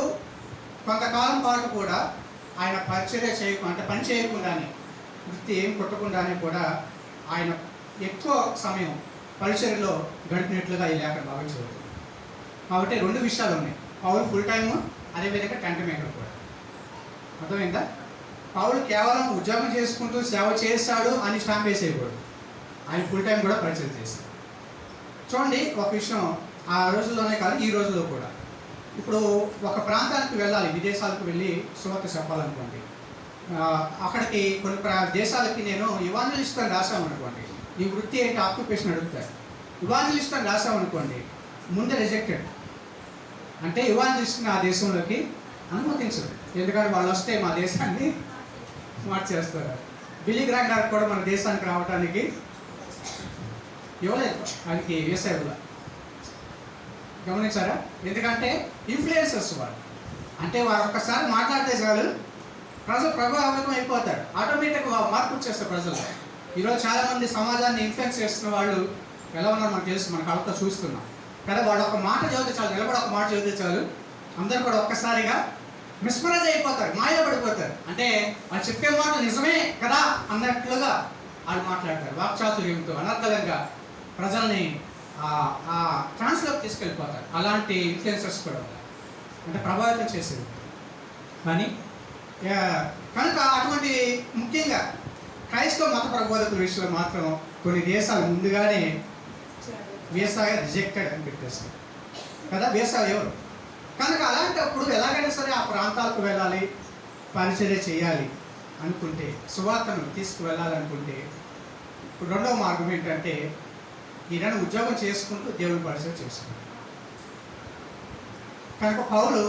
కొంతకాలం పాటు కూడా ఆయన పరిచర్య అంటే పని చేయకుండానే, వృత్తి ఏం కొట్టకుండానే కూడా ఆయన ఎక్కువ సమయం పరిచర్యలో గడిపినట్లుగా ఈ లేఖ భావించబడుతుంది. కాబట్టి 2 విషయాలు ఉన్నాయి. పౌలు ఫుల్ టైము, అదేవిధంగా టెంట్ మేకర్ కూడా. అర్థమైందా? పౌలు కేవలం ఉద్యోగం చేసుకుంటూ సేవ చేశాడు అని స్టాంప్ వేసేయకూడదు. ఆయన ఫుల్ టైం కూడా పరిచయం చేశాడు. చూడండి, ఒక విషయం ఆ రోజుల్లోనే కాదు, ఈ రోజుల్లో కూడా. ఇప్పుడు ఒక ప్రాంతానికి వెళ్ళాలి, విదేశాలకు వెళ్ళి సువార్త చెప్పాలనుకోండి. అక్కడికి కొన్ని దేశాలకి నేను ఇవాంజలిస్ట్ అని రాసామనుకోండి, నీ వృత్తి ఏంటి, ఆక్యుపేషన్ అడుగుతారు. ఇవాంజలిస్ట్ అని రాసామనుకోండి, ముందే రిజెక్టెడ్. అంటే ఇవాంజలిస్ట్ని ఆ దేశంలోకి అనుమతించదు. ఎందుకంటే వాళ్ళు వస్తే మా దేశాన్ని మార్చేస్తారు. బిల్లీ గ్రాహం గారికి కూడా మన దేశానికి రావడానికి ఇవ్వలేదు, ఆయనకి వేసేవాళ్ళు. గమనించారా? ఎందుకంటే ఇన్ఫ్లుయెన్సర్స్ వాళ్ళు. అంటే వారు ఒక్కసారి మాట్లాడితే చాలు ప్రజలు ప్రభావితం అయిపోతారు, ఆటోమేటిక్గా మార్పు వచ్చేస్తారు ప్రజలు. ఈరోజు చాలామంది సమాజాన్ని ఇన్ఫ్లుయెన్స్ చేస్తున్న వాళ్ళు ఎలా ఉన్నారో మనకు తెలుసు, మన కళ్ళతో చూస్తున్నాం కదా. వాడు ఒక మాట చదివితే చాలు, నిలబడి ఒక మాట చదివితే చాలు, అందరూ కూడా ఒక్కసారిగా మిస్మరైజ్ అయిపోతారు, మాయలో పడిపోతారు. అంటే వాళ్ళు చెప్పే మాట నిజమే కదా అన్నట్లుగా వాళ్ళు మాట్లాడతారు. వాక్చాతుర్యంతో అనర్థంగా ప్రజల్ని ట్రాన్స్లోకి తీసుకెళ్ళిపోతారు. అలాంటి ఇన్ఫ్లుయెన్సర్స్ కూడా అంటే ప్రభావితం చేసేది. కానీ కనుక అటువంటి ముఖ్యంగా క్రైస్తవ మత ప్రబోధకుల విషయంలో మాత్రం కొన్ని దేశాలు ముందుగానే వీసా రిజెక్టెడ్ అని పెట్టేస్తాయి కదా. వీసా ఎవరు? కనుక అలాంటప్పుడు ఎలాగైనా సరే ఆ ప్రాంతాలకు వెళ్ళాలి, పరిచర్య చేయాలి అనుకుంటే, సువార్తను తీసుకువెళ్ళాలనుకుంటే, ఇప్పుడు రెండవ మార్గం ఏంటంటే ఈయన ఉద్యోగం చేసుకుంటూ దేవుని పరిచయం చేసుకుంటాడు. కనుక పౌలు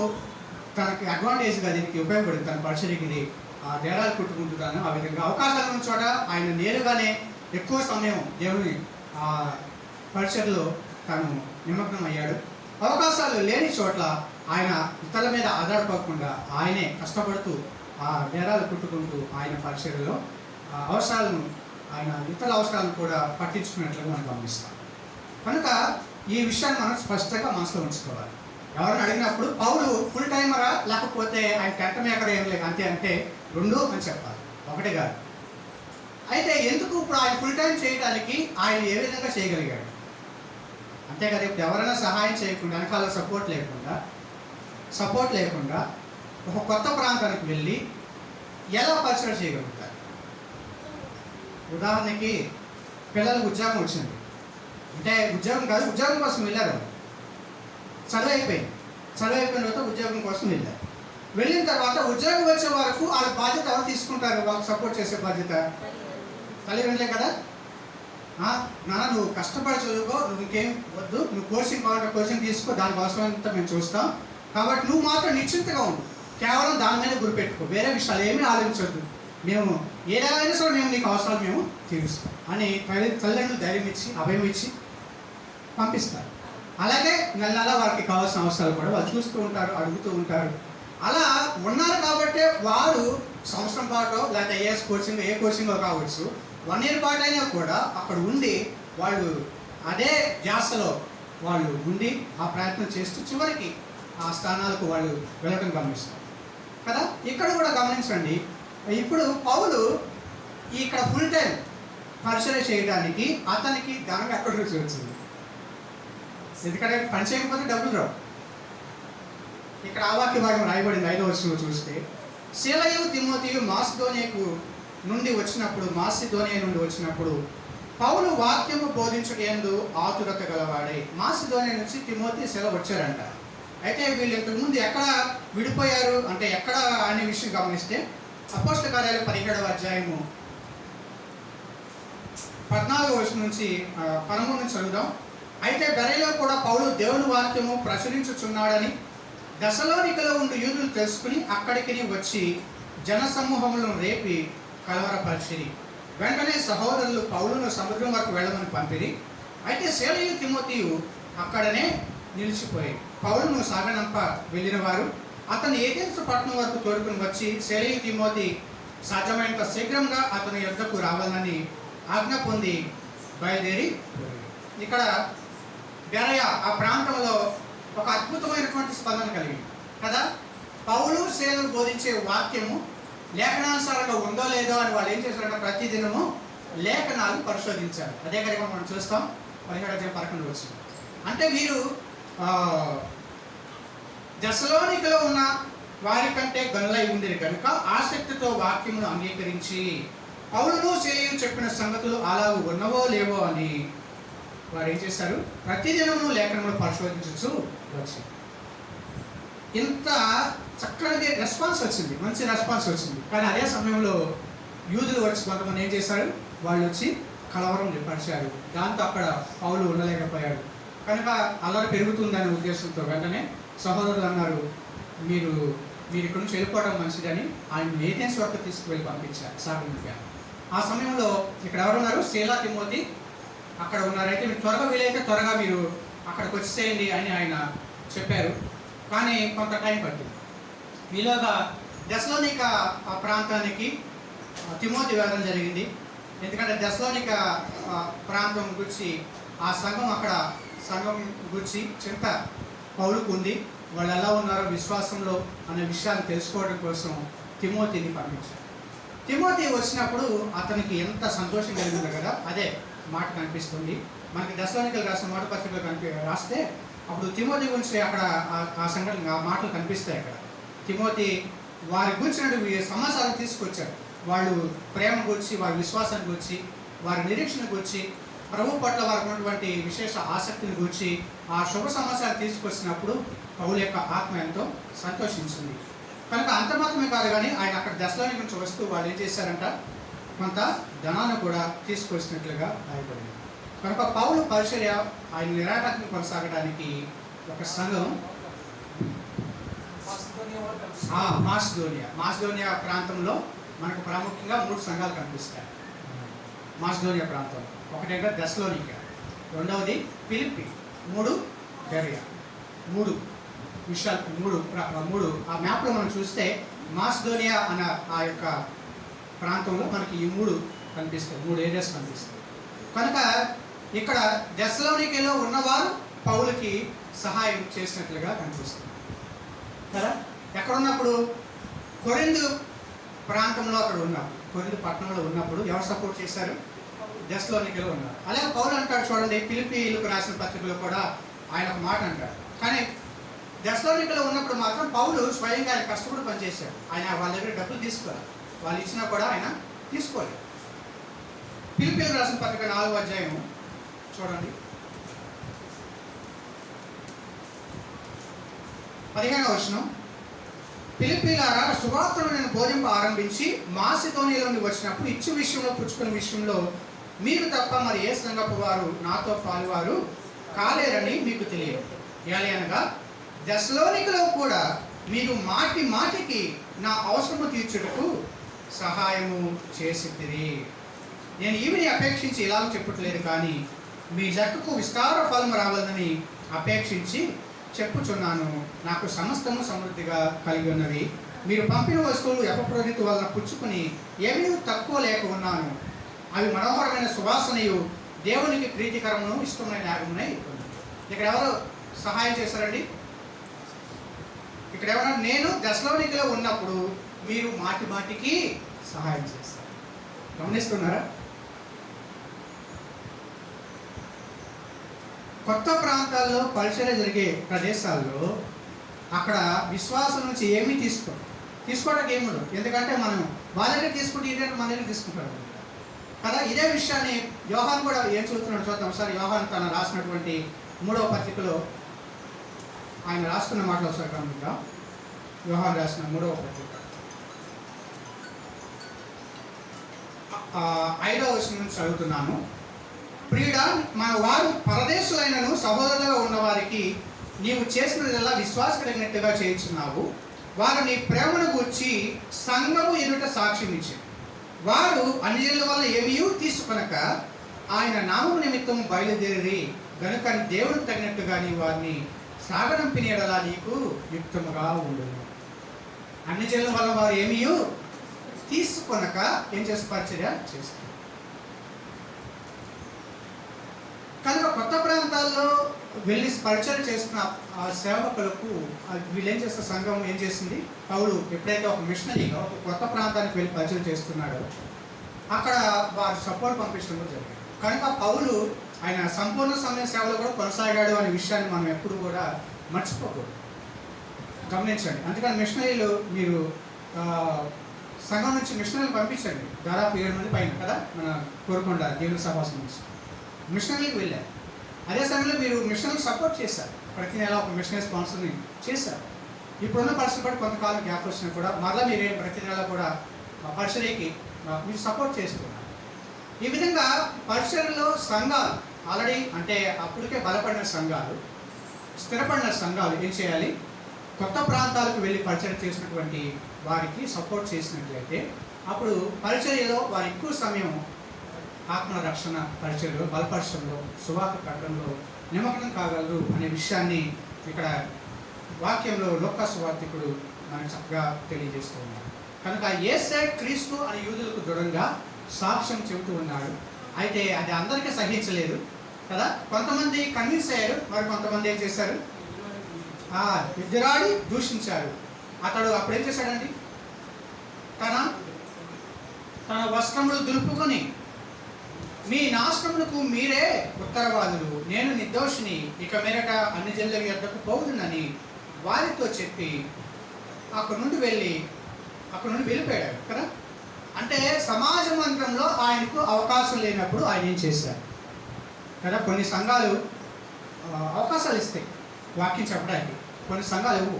తనకి అడ్వాంటేజ్గా దీనికి ఉపయోగపడింది. తన పరిచర్యకి ఇది ఆ డేరాలు కుట్టుకుంటున్నాను. ఆ విధంగా అవకాశాలు ఉన్న చోట ఆయన నేరుగానే ఎక్కువ సమయం దేవుని పరిచర్లో తాను నిమగ్నం అయ్యాడు. అవకాశాలు లేని చోట్ల ఆయన ఇతరుల మీద ఆధారపడకుండా ఆయనే కష్టపడుతూ ఆ డేరాలు కుట్టుకుంటూ ఆయన పరిచర్యలో అవసరాలను, ఆయన ఇతరుల అవసరాలను కూడా పట్టించుకున్నట్లుగా మనం గమనిస్తాం. కనుక ఈ విషయాన్ని మనం స్పష్టంగా మనసులో ఉంచుకోవాలి. ఎవరిని అడిగినప్పుడు పౌలు ఫుల్ టైమరా లేకపోతే ఆయన టెంట మేకర్ ఏం లేదు అంతే అంటే రెండు అని చెప్పాలి, ఒకటే కాదు. అయితే ఎందుకు ఇప్పుడు ఆయన ఫుల్ టైం చేయడానికి ఆయన ఏ విధంగా చేయగలిగాడు? అంతే కదా, ఇప్పుడు ఎవరైనా సహాయం చేయకుండా, వెనకాల సపోర్ట్ లేకుండా ఒక కొత్త ప్రాంతానికి వెళ్ళి ఎలా పరిచయం చేయగలుగుతారు? ఉదాహరణకి పిల్లలకు ఉద్యోగం వచ్చింది అంటే, ఉద్యోగం కాదు, ఉద్యోగం కోసం వెళ్ళారు. చదువు అయిపోయిన తర్వాత ఉద్యోగం కోసం వెళ్ళారు. వెళ్ళిన తర్వాత ఉద్యోగం వచ్చే వరకు వాళ్ళ బాధ్యత ఎవరు తీసుకుంటారు? వాళ్ళకి సపోర్ట్ చేసే బాధ్యత తల్లిదండ్రులే కదా. నాన్న నువ్వు కష్టపడి చదువుకో, నువ్వు ఇంకేం వద్దు, నువ్వు కోచింగ్ కావాలంటే కోచింగ్ తీసుకో, దానికి అవసరమంతా మేము చూస్తాం, కాబట్టి నువ్వు మాత్రం నిశ్చింతగా ఉండు, కేవలం దాని మీద గురిపెట్టుకో, వేరే విషయాలు ఏమీ ఆలోచించద్దు, మేము ఏదైనా సరే మేము నీకు అవసరాలు మేము తీరుస్తాం అని తల్లిదండ్రులు ధైర్యం ఇచ్చి అభయం ఇచ్చి పంపిస్తారు. అలాగే నెల వారికి కావాల్సిన అవసరాలు కూడా వాళ్ళు చూస్తూ ఉంటారు, అడుగుతూ ఉంటారు. అలా ఉన్నారు కాబట్టి వారు సంవత్సరం పాటు లేకపోతే ఐఏఎస్ కోచింగ్ ఏ కోచింగో కావచ్చు, 1 year పాటు అయినా కూడా అక్కడ ఉండి వాళ్ళు అదే ధ్యాసలో వాళ్ళు ఉండి ఆ ప్రయత్నం చేస్తూ చివరికి ఆ స్థానాలకు వాళ్ళు వెళ్ళడం గమనిస్తారు కదా. ఇక్కడ కూడా గమనించండి, ఇప్పుడు పౌలు ఇక్కడ ఫుల్ టైం పరిచయం చేయడానికి అతనికి ధనం ఎక్కడి నుంచి వచ్చింది? ఎందుకంటే పని చేయకపోతే డబ్బులు రావు. ఇక్కడ ఆ వాక్య భాగం రాయబడింది 5వ వచనంలో చూస్తే, శీలయు తిమోతియు మాసిదోనియా నుండి వచ్చినప్పుడు పౌలు వాక్యము బోధించుటయందు ఆతురత గలవాడే. మాసిదోనియా నుంచి తిమోతి శీల వచ్చారంట. అయితే వీళ్ళు ఇంతకుముందు ఎక్కడ విడిపోయారు అంటే ఎక్కడ అనే విషయం గమనిస్తే, అపోస్తల కార్యాలు 17వ అధ్యాయము 14వ వచనం నుంచి 13 నుంచి చదువుదాం. అయితే బెరయలో కూడా పౌలు దేవుని వాక్యము ప్రచురించుచున్నాడని దశలోనికలో ఉండి యూదులు తెలుసుకుని అక్కడికి వచ్చి జనసమూహములను రేపి కలవరపరిచిరి. వెంటనే సహోదరులు పౌలును సముద్రం వరకు వెళ్ళమని పంపిరి. అయితే శీలయు తిమోతియు అక్కడనే నిలిచిపోయి పౌలును సాగనంప వెళ్ళిన వారు అతను ఏథెన్సు పట్టణం వరకు తోడుకుని వచ్చి శీలయు తిమోతి సాధ్యమైనంత శీఘ్రంగా అతని యొద్దకు రావాలని ఆజ్ఞ పొంది బయలుదేరి. ఇక్కడ బెరయ ఆ ప్రాంతంలో ఒక అద్భుతమైనటువంటి స్పందన కలిగింది కదా. పౌలు శీలలు బోధించే వాక్యము లేఖనానుసారంగా ఉందో లేదో అని వాళ్ళు ఏం చేశారంటే ప్రతిదినము లేఖనాలు పరిశోధించారు. అదే కనుక మనం చూస్తాం 17:11 వచ్చింది. అంటే వీరు దశలోనికలో ఉన్న వారి కంటే గనులై ఉండేది కనుక ఆసక్తితో వాక్యమును అంగీకరించి పౌలును శీలయు చెప్పిన సంగతులు అలాగూ ఉన్నవో లేవో అని వారు ఏం చేశారు? ప్రతిదినము లేఖనములు పరిశోధించు వచ్చి ఇంత చక్కటి రెస్పాన్స్ వచ్చింది, మంచి రెస్పాన్స్ వచ్చింది. కానీ అదే సమయంలో యూదులు వచ్చి కొంతమంది ఏం చేశారు? వాళ్ళు వచ్చి కలవరం పరిచారు. దాంతో అక్కడ పౌలు ఉండలేకపోయాడు. కనుక అల్లరి పెరుగుతుందనే ఉద్దేశంతో వెంటనే సహోదరులు అన్నారు, మీరు ఇక్కడ నుంచి వెళ్ళిపోవడం మంచిదని ఆయన ఏథెన్స్ వరకు తీసుకువెళ్ళి పంపించారు సాగుగా. ఆ సమయంలో ఇక్కడ ఎవరున్నారు? శీల తిమోతి అక్కడ ఉన్నారైతే మీరు త్వరగా వీలైతే త్వరగా మీరు అక్కడికి వచ్చేసేయండి అని ఆయన చెప్పారు. కానీ కొంత టైం పట్టింది. ఈలోగా దశలోనిక ఆ ప్రాంతానికి తిమోతి వెళ్ళడం జరిగింది. ఎందుకంటే దశలోనిక ప్రాంతం గురించి ఆ సంఘం గురించి చింత పౌలుకు ఉంది. వాళ్ళు ఎలా ఉన్నారో విశ్వాసంలో అనే విషయాన్ని తెలుసుకోవడం కోసం తిమోతిని పంపించారు. తిమోతి వచ్చినప్పుడు అతనికి ఎంత సంతోషం కలిగిందో కదా, అదే మాట కనిపిస్తుంది మనకి. దశలోనికలు రాసిన మాట పత్రికలో రాస్తే అప్పుడు తిమోతి గురించి అక్కడ ఆ సంఘటన ఆ మాటలు కనిపిస్తాయి. అక్కడ తిమోతి వారి గురించినటువంటి సమాచారం తీసుకొచ్చారు. వాళ్ళు ప్రేమ గురించి, వారి విశ్వాసాన్ని గురించి, వారి నిరీక్షణ గురించి, ప్రభు పట్ల వారికి ఉన్నటువంటి విశేష ఆసక్తిని గురించి ఆ శుభ సమాచారం తీసుకొచ్చినప్పుడు పౌలు యొక్క ఆత్మ ఎంతో సంతోషించింది. కనుక అంత మాత్రమే కాదు కానీ ఆయన అక్కడ దశలోని నుంచి వస్తూ వాళ్ళు ఏం చేశారంట, కొంత ధనాన్ని కూడా తీసుకొచ్చినట్లుగా రాయబడింది. కనుక పౌలు పరిచర్య ఆయన నిరాటంకం కొనసాగడానికి ఒక సంఘం మాసిదోనియా ప్రాంతంలో మనకు ప్రాముఖ్యంగా 3 సంఘాలు కనిపిస్తాయి. మాసిదోనియా ప్రాంతం ఒకటేగా దెస్సలోనిక, రెండవది ఫిలిప్పి, 3 బెరియా. 3 విషయాలు 3 ఆ మ్యాప్లో మనం చూస్తే మాసిదోనియా అన్న ఆ యొక్క ప్రాంతంలో మనకి ఈ 3 కనిపిస్తాయి, 3 ఏరియాస్ కనిపిస్తాయి. కనుక ఇక్కడ దెస్సలోనికలో ఉన్నవారు పౌలుకి సహాయం చేసినట్లుగా కనిపిస్తుంది కదా. ఎక్కడున్నప్పుడు కొరింథు ప్రాంతంలో అక్కడ ఉన్నారు, కొరింథు పట్టణంలో ఉన్నప్పుడు ఎవరు సపోర్ట్ చేశారు, దెస్సలోనికలో ఉన్నారు. అలాగే పౌలు అంటాడు చూడండి, ఫిలిప్పీయులకు రాసిన పత్రికలో కూడా ఆయన ఒక మాట అంటాడు. కానీ దెస్సలోనికలో ఉన్నప్పుడు మాత్రం పౌలు స్వయంగా ఆయన కష్టపడి పనిచేశాడు. ఆయన వాళ్ళ దగ్గర డబ్బులు తీసుకోవాలి, వాళ్ళు ఇచ్చినా కూడా ఆయన తీసుకోలేదు. ఫిలిప్పీయులకు రాసిన పత్రిక 4వ అధ్యాయం చూడండి, 15వ వచనం. ఫిలిప్పీయులారా, సువార్తను నేను బోధింప ఆరంభించి మాసిదోనియా నుండి వచ్చినప్పుడు ఇచ్చు విషయంలో పుచ్చుకునే విషయంలో మీరు తప్ప మరి ఏ సంఘపు వారు నాతో పాలువారు కాలేరని మీకు తెలియదు. అనగా దెస్సలోనికలో కూడా మీరు మాటి మాటికి నా అవసరము తీర్చుటకు సహాయము చేసితిరి. నేను ఈవిని అపేక్షించి ఇలా చెప్పట్లేదు, కానీ మీ లెక్కకు విస్తార ఫలము రావాలని అపేక్షించి చెప్పుచున్నాను. నాకు సమస్తము సమృద్ధిగా కలిగి ఉన్నవి. మీరు పంపిన వస్తువులు ఎపఫ్రోదితు వలన పుచ్చుకుని ఏమీ తక్కువ లేక ఉన్నాను. అవి మనోహరమైన సువాసనయు దేవునికి ప్రీతికరమును ఇష్టమైన యాగమునై ఉంది. ఇక్కడ ఎవరు సహాయం చేశారండి? ఇక్కడ ఎవరన్నా నేను దెస్సలోనికలో ఉన్నప్పుడు మీరు మాటి మాటికి సహాయం చేస్తారు. గమనిస్తున్నారా? కొత్త ప్రాంతాల్లో పరిచర్య జరిగే ప్రదేశాల్లో అక్కడ విశ్వాసం నుంచి ఏమీ తీసుకోవడానికి ఏమి ఉండదు. ఎందుకంటే మనం వాళ్ళ దగ్గర తీసుకుంటే ఏంటంటే మన దగ్గర తీసుకుంటారు కదా. ఇదే విషయాన్ని యోహాన్ కూడా ఏం చూస్తున్నాడు చూద్దాం ఒకసారి. యోహాన్ తన రాసినటువంటి 3వ పత్రికలో ఆయన రాసుకున్న మాటలు ఒకసారి గమనిద్దాం. యోహాన్ రాసిన 3వ పత్రిక 5వ వచనం నుంచి చదువుతున్నాను. ప్రియుడా, మన వారు పరదేశులైనను సహోదరులుగా ఉన్నవారికి నీవు చేసినదల్లా విశ్వాసకలిగినట్టుగా చేయించున్నావు. వారు నీ ప్రేమను గూర్చి సంఘము ఎదుట సాక్ష్యం ఇచ్చారు. వారు అన్యజనుల వల్ల ఏమీ తీసుకొనక ఆయన నామము నిమిత్తం బయలుదేరి గనుక దేవుడికి తగినట్టుగా నీ వారిని సాగనంపిన యెడల నీకు యుక్తముగా ఉండును. అన్యజనుల వల్ల వారు ఏమీ తీసుకొనక ఏం చేసి పరిచర్య చేస్తారు. కనుక కొత్త ప్రాంతాల్లో వెళ్ళి పరిచయం చేస్తున్న ఆ సేవకులకు వీళ్ళు ఏం చేస్తారు, సంఘం ఏం చేసింది, పౌలు ఎప్పుడైతే ఒక మిషనరీగా ఒక కొత్త ప్రాంతానికి వెళ్ళి పరిచయం చేస్తున్నాడో అక్కడ వారు సపోర్ట్ పంపించడం కూడా జరిగింది. కనుక పౌలు ఆయన సంపూర్ణ సమయ సేవలో కూడా కొనసాగాడు అనే విషయాన్ని మనం ఎప్పుడు కూడా మర్చిపోకూడదు, గమనించండి. అందుకని మిషనరీలు మీరు సంఘం నుంచి మిషనరీలు పంపించండి. దాదాపు 7 మంది పైన కదా మన కోరుకొండ దేవుని సభాసం నుంచి మిషనరీకి వెళ్ళారు. అదే సమయంలో మీరు మిషనరీకి సపోర్ట్ చేశారు. ప్రతి నెల ఒక మిషనరీ స్పాన్సర్ని చేశారు. ఇప్పుడున్న పరిస్థితి బట్టి కొంతకాలం గ్యాప్ వచ్చినా కూడా మరలా మీరేం ప్రతి నెల కూడా పరిచర్యకి మీరు సపోర్ట్ చేస్తున్నారు. ఈ విధంగా పరిచర్యలో సంఘాలు ఆల్రెడీ అంటే అప్పటికే బలపడిన సంఘాలు, స్థిరపడిన సంఘాలు ఏం చేయాలి, కొత్త ప్రాంతాలకు వెళ్ళి పరిచర్య చేసినటువంటి వారికి సపోర్ట్ చేసినట్లయితే అప్పుడు పరిచర్యలో వారు ఎక్కువ సమయం ఆత్మ రక్షణ పరిచర్యలో, బలపరచడంలో, సువార్త కట్టడంలో నిమగ్నం కాగలరు అనే విషయాన్ని ఇక్కడ వాక్యంలో లోకా సువార్తికుడు మనకు చక్కగా తెలియజేస్తూ ఉన్నాడు. కనుక యేసే క్రీస్తు అని యూదులకు దృఢంగా సాక్ష్యం చెబుతూ ఉన్నాడు. అయితే అది అందరికీ సహించలేదు కదా. కొంతమంది కన్విన్స్ అయ్యారు, మరి కొంతమంది ఏం చేశారు, ఎదురాడి దూషించారు. అతడు అప్పుడు ఏం చేశాడండి, తన వస్త్రములు దులుపుకొని మీ నాశనములకు మీరే ఉత్తరవాదులు, నేను నిర్దోషిని, ఇక మీదట అన్ని జనుల యొద్దకు పోవునని వారితో చెప్పి అక్కడి నుండి వెళ్ళిపోయాడు కదా. అంటే సమాజ మందిరంలో ఆయనకు అవకాశం లేనప్పుడు ఆయన ఏం చేశారు కదా. కొన్ని సంఘాలు అవకాశాలు ఇస్తాయి వాక్యం చెప్పడానికి, కొన్ని సంఘాలు ఇవ్వు,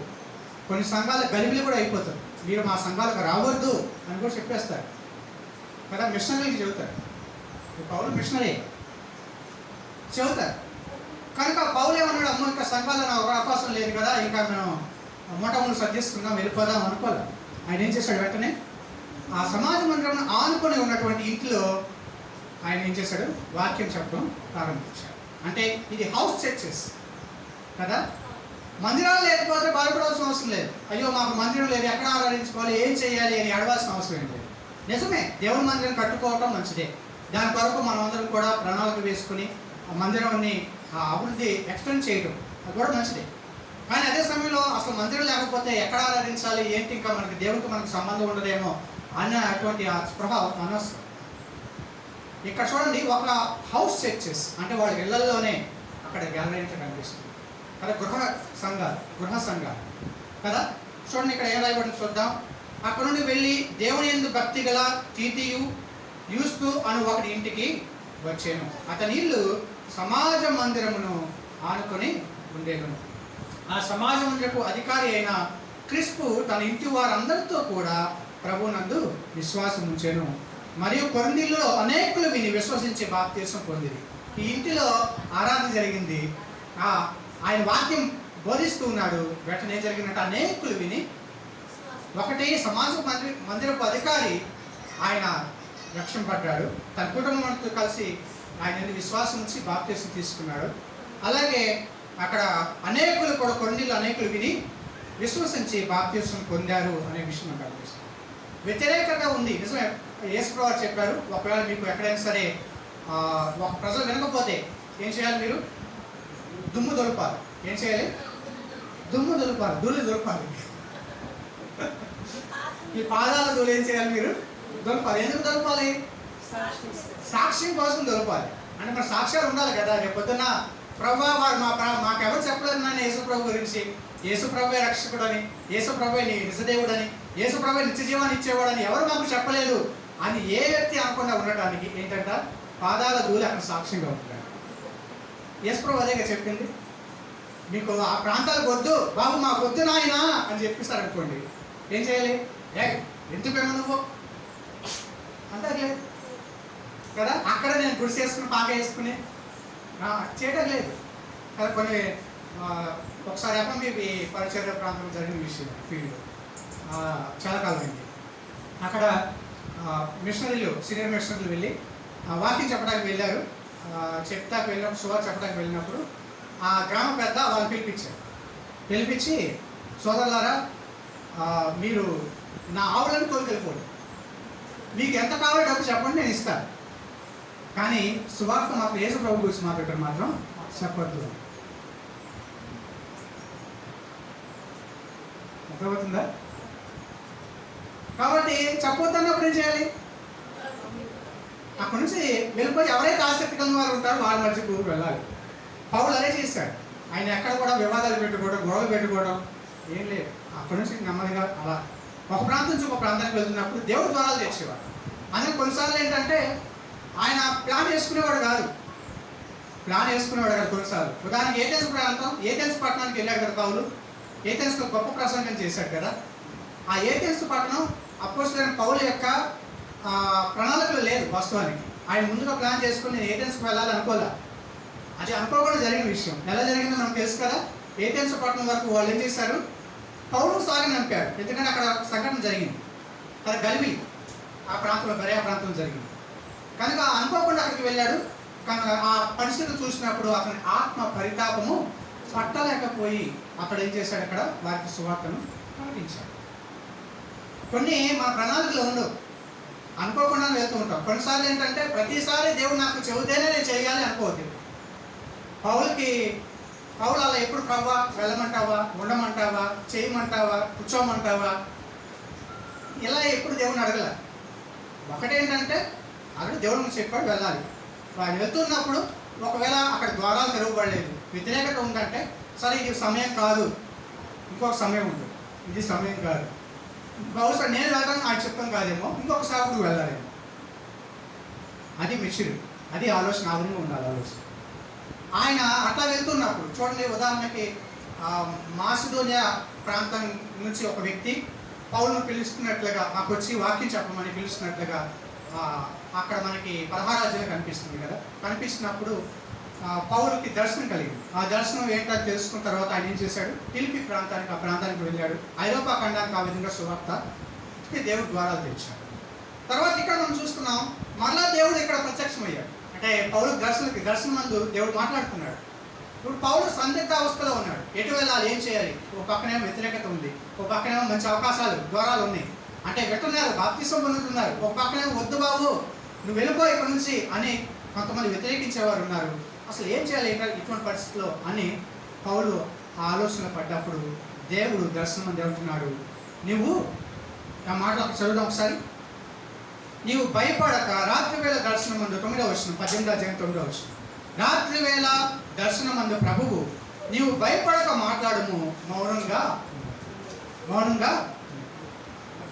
కొన్ని సంఘాల గలిబిలు కూడా అయిపోతారు. మీరు మా సంఘాలకు రావద్దు అని కూడా చెప్పేస్తారు కదా, మిషనరీకి చెబుతారు. పౌలు మిషనరీ చెబుతారు. కనుక పౌలు ఏమన్నాడు, అమ్మ ఇంకా సంఘాల్లో నాకు అవకాశం లేదు కదా, ఇంకా మేము మొట్టమొదటి సర్దిస్తున్నాం వెళ్ళిపోదాం అనుకోలే. ఆయన ఏం చేశాడు, వెంటనే ఆ సమాజ మందిరం ఆనుకొని ఉన్నటువంటి ఇంట్లో ఆయన ఏం చేశాడు, వాక్యం చెప్పడం ప్రారంభించాడు. అంటే ఇది హౌస్ చర్చెస్ కదా, మందిరాలు లేకపోతే బాధపడాల్సిన అవసరం లేదు. అయ్యో మాకు మందిరం లేదు, ఎక్కడ ఆరాధించుకోవాలి, ఏం చేయాలి అని అడవాల్సిన అవసరం ఏం లేదు. నిజమే, దేవుని మందిరం కట్టుకోవటం మంచిదే. దాని కొరకు మనం అందరం కూడా ప్రణాళిక వేసుకుని ఆ మందిరాన్ని అభివృద్ధి ఎక్స్టెండ్ చేయడం అది కూడా మంచిదే. కానీ అదే సమయంలో అసలు మందిరం లేకపోతే ఎక్కడ ఆరాధించాలి ఏంటి, ఇంకా మనకి దేవుడికి మనకు సంబంధం ఉండదేమో అన్న అటువంటి స్పృహ అనవసరం. ఇక్కడ చూడండి, ఒక హౌస్ చర్చెస్ అంటే వాళ్ళ ఇళ్లలోనే అక్కడ గ్యాలరీ కనిపిస్తుంది కదా, గృహ సంఘాలు కదా. చూడండి ఇక్కడ ఏం రాయబడి చూద్దాం. అక్కడ నుండి వెళ్ళి దేవుని యందు భక్తి గల తీతియు యూస్తు అను ఒకటి ఇంటికి వచ్చాను. అతని ఇల్లు సమాజ మందిరమును ఆనుకొని ఉండేను. ఆ సమాజ మందిరపు అధికారి అయిన క్రిస్పు తన ఇంటి వారందరితో కూడా ప్రభునందు విశ్వాసం ఉంచాను. మరియు కొరింథీయులలో అనేకులు విని విశ్వసించి బాప్తీసం పొందిరి. ఈ ఇంటిలో ఆరాధన జరిగింది, ఆయన వాక్యం బోధిస్తూ ఉన్నాడు. వెంటనే ఏం జరిగినట్టు అనేకులు విని, ఒకటి సమాజ మందిరపు అధికారి ఆయన రక్షింపడ్డాడు, తన కుటుంబంతో కలిసి ఆయన విశ్వాసం నుంచి బాప్తీసం తీసుకున్నాడు. అలాగే అక్కడ అనేకులు కూడా కొరింథీయులు అనేకులు విని విశ్వసించి బాప్తీసం పొందారు అనే విషయం నాకు అనిపిస్తుంది. వ్యతిరేకంగా ఉంది నిజమే, యేసుప్రభువు చెప్పారు, ఒకవేళ మీకు ఎక్కడైనా సరే ఒక ప్రజలు వినకపోతే ఏం చేయాలి, మీరు దుమ్ము దొరపాలి. ఏం చేయాలి, దుమ్ము దొరపాలి, ధూళి దొరపాలి. ఈ పాదాల ధూళి ఏం చేయాలి, మీరు దొరపాలి. ఎందుకు దొరపాలి, సాక్ష్యం కోసం దొరపాలి. అంటే మన సాక్ష్యాలు ఉండాలి కదా. రేపు పొద్దున్న ప్రభు వాడు మాకెవరు చెప్పలేదు నాన్న యేసుప్రభు గురించి, యేసుప్రభువే రక్షకుడు అని, యేసుప్రభువే నీ నిజదేవుడని, యేసుప్రభువే నిత్య జీవాన్ని ఇచ్చేవాడని ఎవరు మాకు చెప్పలేదు అని ఏ వ్యక్తి అనకుండా ఉండటానికి ఏంటంట, పాదాల ధూళి అక్కడ సాక్ష్యంగా ఉంటాడు. యేసుప్రభు అదేగా చెప్పింది, మీకు ఆ ప్రాంతాలకు వద్దు బాబు, మాకు వద్దు నాయన అని చెప్పిస్తారు అనుకోండి, ఏం చేయాలి, ఎందుకేమో నువ్వు అంటారు కదా. అక్కడ నేను గుడిసి వేసుకుని పాక వేసుకుని చేయడం లేదు కదా. కొన్ని ఒకసారి ఎఫ్ఎంబి పరిచర్య ప్రాంతంలో జరిగిన విషయం, ఫీల్డ్ చాలా కాలం అయింది. అక్కడ మిషనరీలు, సీనియర్ మిషనరీలు వెళ్ళి వాకింగ్ చెప్పడానికి వెళ్ళారు. చెప్తాకు వెళ్ళినప్పుడు, సువార్త చెప్పడానికి వెళ్ళినప్పుడు ఆ గ్రామ పెద్ద వాళ్ళు పిలిపించి సోదరులారా, మీరు నా ఆవులను తోలుకెళ్ళిపోండి, మీకు ఎంత కావాలో డబ్బు చెప్పండి నేను ఇస్తాను, కానీ సువార్త మాత్రం యేసు ప్రభు గురించి మాట్లాడటం మాత్రం చెప్పద్దు. అర్థమవుతుందా? కాబట్టి చెప్పొద్దన్నప్పుడు ఏం చేయాలి, అక్కడి నుంచి వెళ్ళిపోయి ఎవరైతే ఆసక్తి కలిగిన వారు ఉంటారో వాళ్ళ మధ్యకు వెళ్ళాలి. పౌలు అదే చేశాడు. ఆయన ఎక్కడ కూడా వివాదాలు పెట్టుకోవడం, గొడవలు పెట్టుకోవడం ఏం లేదు. అక్కడి నుంచి నెమ్మదిగా అలా ఒక ప్రాంతం నుంచి ఒక ప్రాంతానికి వెళ్తున్నప్పుడు దేవుడు ద్వారాలు తెచ్చేవాడు. అందుకే కొన్నిసార్లు ఏంటంటే ఆయన ప్లాన్ వేసుకునేవాడు కాదు కొన్నిసార్లు. ఉదాహరణకి ఏథెన్స్ పట్టణానికి వెళ్ళాడు కదా పౌలు. ఏథెన్స్లో గొప్ప ప్రసంగం చేశాడు కదా. ఆ ఏథెన్స్ పట్టణం అపోస్తలుడైన పౌలు యొక్క ప్రణాళికలు లేదు వాస్తవానికి. ఆయన ముందుగా ప్లాన్ చేసుకుని నేను ఏథెన్స్కి వెళ్ళాలి అనుకోలే. అది అనుకోకుండా జరిగిన విషయం. ఎలా జరిగిందో మనకు తెలుసు కదా. ఏథెన్స్ పట్టణం వరకు వాళ్ళు ఏం చేశారు, పౌలు సాగనంపారు. ఎందుకంటే అక్కడ సంఘటన జరిగింది, అది గలిబిలి ఆ ప్రాంతంలో, బరియా ప్రాంతంలో జరిగింది కనుక అనుకోకుండా అక్కడికి వెళ్ళాడు. కానీ ఆ పరిస్థితులు చూసినప్పుడు అతని ఆత్మ పరితాపము పట్టలేకపోయి అక్కడ ఏం చేశాడు, అక్కడ వారికి సువార్తను ప్రకటించాడు. కొన్ని మన ప్రణాళికలు ఉండవు, అనుకోకుండా వెళ్తూ ఉంటాం. కొన్నిసార్లు ఏంటంటే ప్రతిసారి దేవుడు నాకు చెబితేనే నేను చేయాలి అనుకోవద్దు. పౌలు అలా ఎప్పుడు ప్రవ్వా వెళ్ళమంటావా, ఉండమంటావా, చేయమంటావా, కూర్చోమంటావా, ఇలా ఎప్పుడు దేవుని అడగల. ఒకటేంటంటే అక్కడ దేవుడు చెప్పాడు వెళ్ళాలి. ఆయన వెళ్తున్నప్పుడు ఒకవేళ అక్కడ ద్వారాలు తెరవబడలేదు, వ్యతిరేకత ఉందంటే సరే ఇది సమయం కాదు, ఇంకొక సమయం ఉంటుంది, ఇది సమయం కాదు, బహుశా నేను వెళ్ళడానికి ఆయన చెప్తాం కాదేమో, ఇంకొక సాగుకు వెళ్ళాలేమో. అది మెచ్యూరిటీ, అది ఆలోచన, ఆ విధంగా ఉండాలి ఆలోచన. ఆయన అట్లా వెళ్తున్నప్పుడు చూడండి, ఉదాహరణకి మాసిదోనియా ప్రాంతం నుంచి ఒక వ్యక్తి పౌలును పిలుస్తున్నట్లుగా మాకు వచ్చి వాక్యం చెప్పమని పిలుస్తున్నట్లుగా అక్కడ మనకి 16వ అధ్యాయం కనిపిస్తుంది కదా. కనిపిస్తున్నప్పుడు పౌలుకి దర్శనం కలిగింది. ఆ దర్శనం ఏంటో తెలుసుకున్న తర్వాత ఆయన ఏం చేశాడు, ఫిలిప్పీ ప్రాంతానికి, ఆ ప్రాంతానికి వెళ్ళాడు. ఐరోపా ఖండానికి ఆ విధంగా సువార్త దేవుడు ద్వారాలు తెచ్చాడు. తర్వాత ఇక్కడ మనం చూస్తున్నాం, మరలా దేవుడు ఇక్కడ ప్రత్యక్షమయ్యాడు. అంటే పౌలు దర్శనం మందు దేవుడు మాట్లాడుతున్నాడు. ఇప్పుడు పౌలు సందిగ్ధ అవస్థలో ఉన్నాడు. ఎటు వెళ్ళాలి, ఏం చేయాలి? ఒక పక్కనేమో వ్యతిరేకత ఉంది, ఒక పక్కనేమో మంచి అవకాశాలు, ద్వారాలు ఉన్నాయి. అంటే వెళ్తున్నారు, బాప్తిసం పొందుతున్నారు. ఒక పక్కనేమో వద్దు బాబు నువ్వు వెళ్ళిపో ఇక్కడ నుంచి అని కొంతమంది వ్యతిరేకించేవారు ఉన్నారు. అసలు ఏం చేయాలి ఇటువంటి పరిస్థితిలో అని పౌలు ఆలోచన పడ్డప్పుడు దేవుడు దర్శనం దేవుతున్నాడు. నువ్వు ఆ మాటలు చదువుదాం ఒకసారి. నీవు భయపడక రాత్రి వేళ దర్శనం మందు 9వ వచనం, 18వ అధ్యాయం 9వ వచనం. రాత్రి వేళ దర్శనం మందు ప్రభువు నీవు భయపడక మాట్లాడము, మౌనంగా.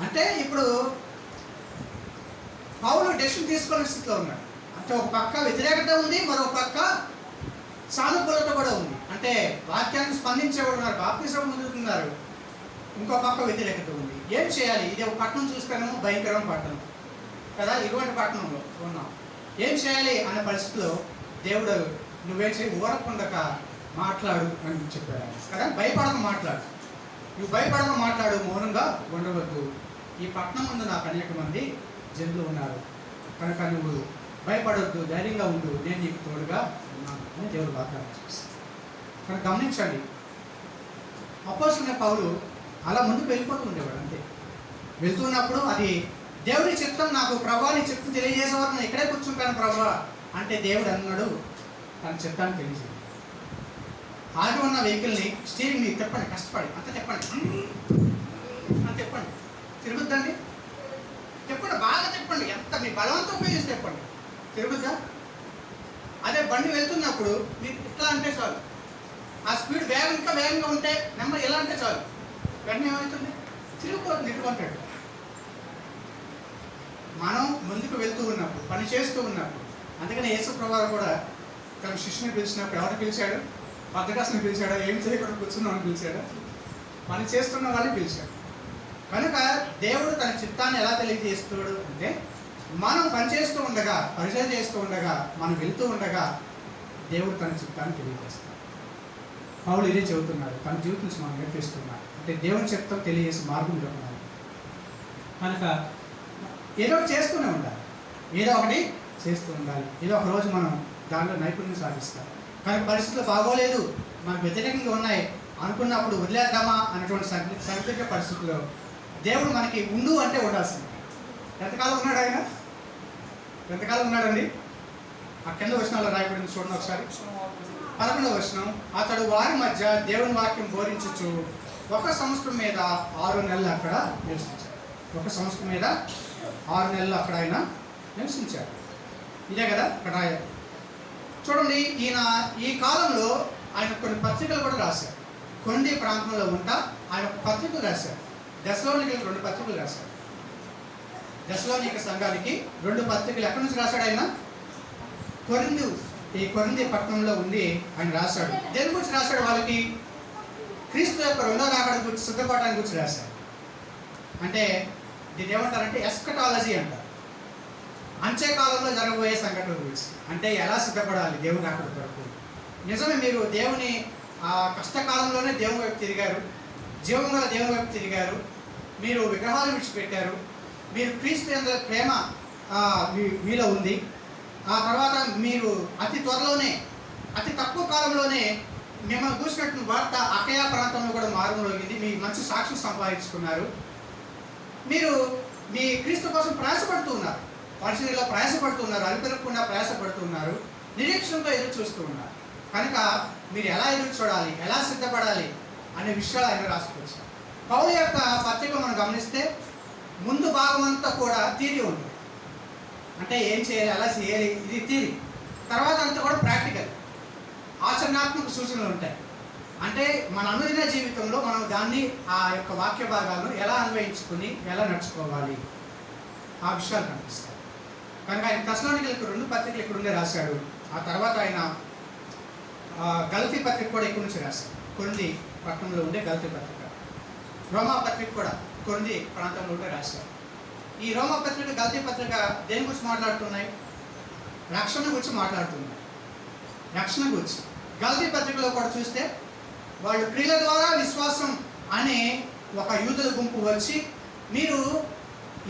అంటే ఇప్పుడు పౌలు డెసిషన్ తీసుకునే స్థితిలో ఉన్నాడు. అంటే ఒక పక్క వ్యతిరేకత ఉంది, మరొక పక్క సానుకూలత కూడా ఉంది. అంటే వాక్యాన్ని స్పందించేవాడు ఉన్నారు, బాప్తిసం పొందుతున్నారు. ఇంకో పక్క వ్యతిరేకత ఉంది. ఏం చేయాలి? ఇది ఒక పట్టణం చూసుకునేమో భయంకరమైన పట్టణం కదా, ఇటువంటి పట్టణంలో ఉన్నాం. ఏం చేయాలి అనే పరిస్థితిలో దేవుడు నువ్వేం చేయి, ఊరకుండక మాట్లాడు అని చెప్పాడు కదా. భయపడక మాట్లాడు, నువ్వు భయపడక మాట్లాడు, మౌనంగా ఉండవద్దు. ఈ పట్టణం ముందు నాకు అనేక మంది జనులు ఉన్నారు కనుక నువ్వు భయపడవద్దు, ధైర్యంగా ఉండు, నేను నీకు తోడుగా ఉన్నాను అని దేవుడు వాగ్దానం చేస్తాను. కనుక గమనించండి, అపోస్తలుడైన పౌలు అలా ముందుకు వెళ్ళిపోతూ ఉండేవాడు. అంతే వెళ్తున్నప్పుడు అది దేవుడి చిత్తం, నాకు ప్రభా నీ చిత్తం తెలియజేసేవారు, నేను ఇక్కడే కూర్చుంటాను ప్రభా అంటే దేవుడు అన్నాడు తన చిత్తాన్ని తెలియజేయండి. ఆగి ఉన్న వెహికల్ని స్టీరింగ్ ని తిప్పండి, కష్టపడి అంత తిప్పండి, అంత తిప్పండి, తిరుగుద్దండి, తిప్పండి, బాగా తిప్పండి, ఎంత మీ బలవంతం ఉపయోగించి తిప్పండి, తిరుగుద్దా? అదే బండి వెళ్తున్నప్పుడు మీరు ఇట్లా అంటే చాలు, ఆ స్పీడ్ ఇంకా వేగంగా ఉంటే నెంబర్ ఎలా అంటే చాలు, వెంటనే ఏమవుతుంది, తిరిగిపోతుంది, ఇటుకుంటాడు. మనం ముందుకు వెళ్తూ ఉన్నప్పుడు, పని చేస్తూ ఉన్నప్పుడు, అందుకని యేసు ప్రభువు కూడా తన శిష్యుని పిలిచినప్పుడు ఎవరిని పిలిచాడు? బద్దకస్తుని పిలిచాడు, ఏం చేయకుండా కూర్చున్నామని పిలిచాడు, పని చేస్తున్న వాళ్ళని పిలిచాడు. కనుక దేవుడు తన చిత్తాన్ని ఎలా తెలియజేస్తాడు అంటే, మనం పనిచేస్తూ ఉండగా, పరిచయం చేస్తూ ఉండగా, మనం వెళ్తూ ఉండగా దేవుడు తన చిత్తాన్ని తెలియజేస్తాడు. పౌలు ఇదే చెబుతున్నాడు, తన జీవితం నుంచి మనం నేర్పిస్తున్నాడు. అంటే దేవుని చిత్తం తెలియజేసి మార్గం చెప్తున్నాడు. కనుక ఏదో ఒకటి చేస్తూనే ఉండాలి, ఏదో ఒకటి చేస్తూ ఉండాలి. ఏదో ఒక రోజు మనం దానిలో నైపుణ్యం సాధిస్తాం. కానీ పరిస్థితులు బాగోలేదు, మనకు వ్యతిరేకంగా ఉన్నాయి అనుకున్నప్పుడు వదిలేద్దామా అన్నటువంటి సందిగ్ధ పరిస్థితుల్లో దేవుడు మనకి ఉండు అంటే ఉండాల్సింది. ఎంతకాలం ఉన్నాడు ఆయన? ఎంతకాలం ఉన్నాడండి? ఆ కింద వచనాల్లో రాయబడింది చూడండి ఒకసారి. 11వ వచనం, అతడు వారి మధ్య దేవుని వాక్యం బోధించుచు 1 సంవత్సరం మీద 6 నెలలు అక్కడ నివసించాడు. 1 సంవత్సరం మీద 6 నెలలు అక్కడ ఆయన నివసించాడు. ఇదే కదా అక్కడ చూడండి. ఈయన ఈ కాలంలో ఆయన కొన్ని పత్రికలు కూడా రాశారు. కొండి ప్రాంతంలో ఉంటా ఆయన పత్రికలు రాశారు. దశలోనికలకు 2 పత్రికలు రాశాడు. దశలోనిక సంఘానికి 2 పత్రికలు ఎక్కడి నుంచి రాశాడు ఆయన? కొరింథీ పట్టణంలో ఉండి ఆయన రాశాడు. దేని గురించి రాశాడు? వాళ్ళకి క్రీస్తు యొక్క 2వ రాకడ గురించి, సిద్ధపడడానికి గురించి రాశాడు. అంటే దీన్ని ఏమంటారంటే ఎస్కటాలజీ అంటారు. అంత్యకాలంలో జరగబోయే సంఘటనల గురించి, అంటే ఎలా సిద్ధపడాలి దేవుని రాకడ కొరకు. నిజమే, మీరు దేవుని కష్టకాలంలోనే దేవుని వైపు తిరిగారు, జీవం గల దేవుని వైపు తిరిగారు, మీరు విగ్రహాలు విడిచిపెట్టారు, మీరు క్రీస్తు యందు ప్రేమ మీలో ఉంది. ఆ తర్వాత మీరు అతి త్వరలోనే, అతి తక్కువ కాలంలోనే మిమ్మల్ని చూసినట్టు వార్త అకయా ప్రాంతంలో కూడా మారుమోగింది. మీ మంచి సాక్ష్యం సంపాదించుకున్నారు. మీరు మీ క్రీస్తు కోసం ప్రయాసపడుతూ ఉన్నారు, పరిశీలిలో ప్రయాసపడుతున్నారు, అనిపెరగకుండా ప్రయాసపడుతున్నారు, నిరీక్షణతో ఎదురు చూస్తూ ఉన్నారు. కనుక మీరు ఎలా ఎదురు చూడాలి, ఎలా సిద్ధపడాలి అనే విషయాలు ఆయన రాసుకొచ్చారు. పౌలు యొక్క పత్రిక మనం గమనిస్తే ముందు భాగం అంతా కూడా థియరీ ఉంటుంది. అంటే ఏం చేయాలి, ఎలా చేయాలి, ఇది థియరీ. తర్వాత అంతా కూడా ప్రాక్టికల్, ఆచరణాత్మక సూచనలు ఉంటాయి. అంటే మన అనుదిన జీవితంలో మనం దాన్ని, ఆ యొక్క వాక్య భాగాలను ఎలా అన్వయించుకుని ఎలా నడుచుకోవాలి, ఆ విషయాలు కనిపిస్తాయి. కనుక ఆయన దశలోనికలకు 2 పత్రికలు ఇక్కడ ఉండే రాశాడు. ఆ తర్వాత ఆయన గలతీ పత్రిక కూడా ఇక్కడ నుంచి రాశాడు. కొన్ని పట్టణంలో ఉండే గలతీ పత్రిక. రోమా పత్రిక కూడా కొరింథీ ప్రాంతంలో ఉండే రాశారు. ఈ రోమా పత్రిక, గలతీ పత్రిక దేని గురించి మాట్లాడుతున్నాయి? రక్షణ గురించి మాట్లాడుతున్నాయి. రక్షణ గురించి. గలతీ పత్రికలో కూడా చూస్తే వాళ్ళు క్రియల ద్వారా విశ్వాసం అనే ఒక యూదుల గుంపు వచ్చి, మీరు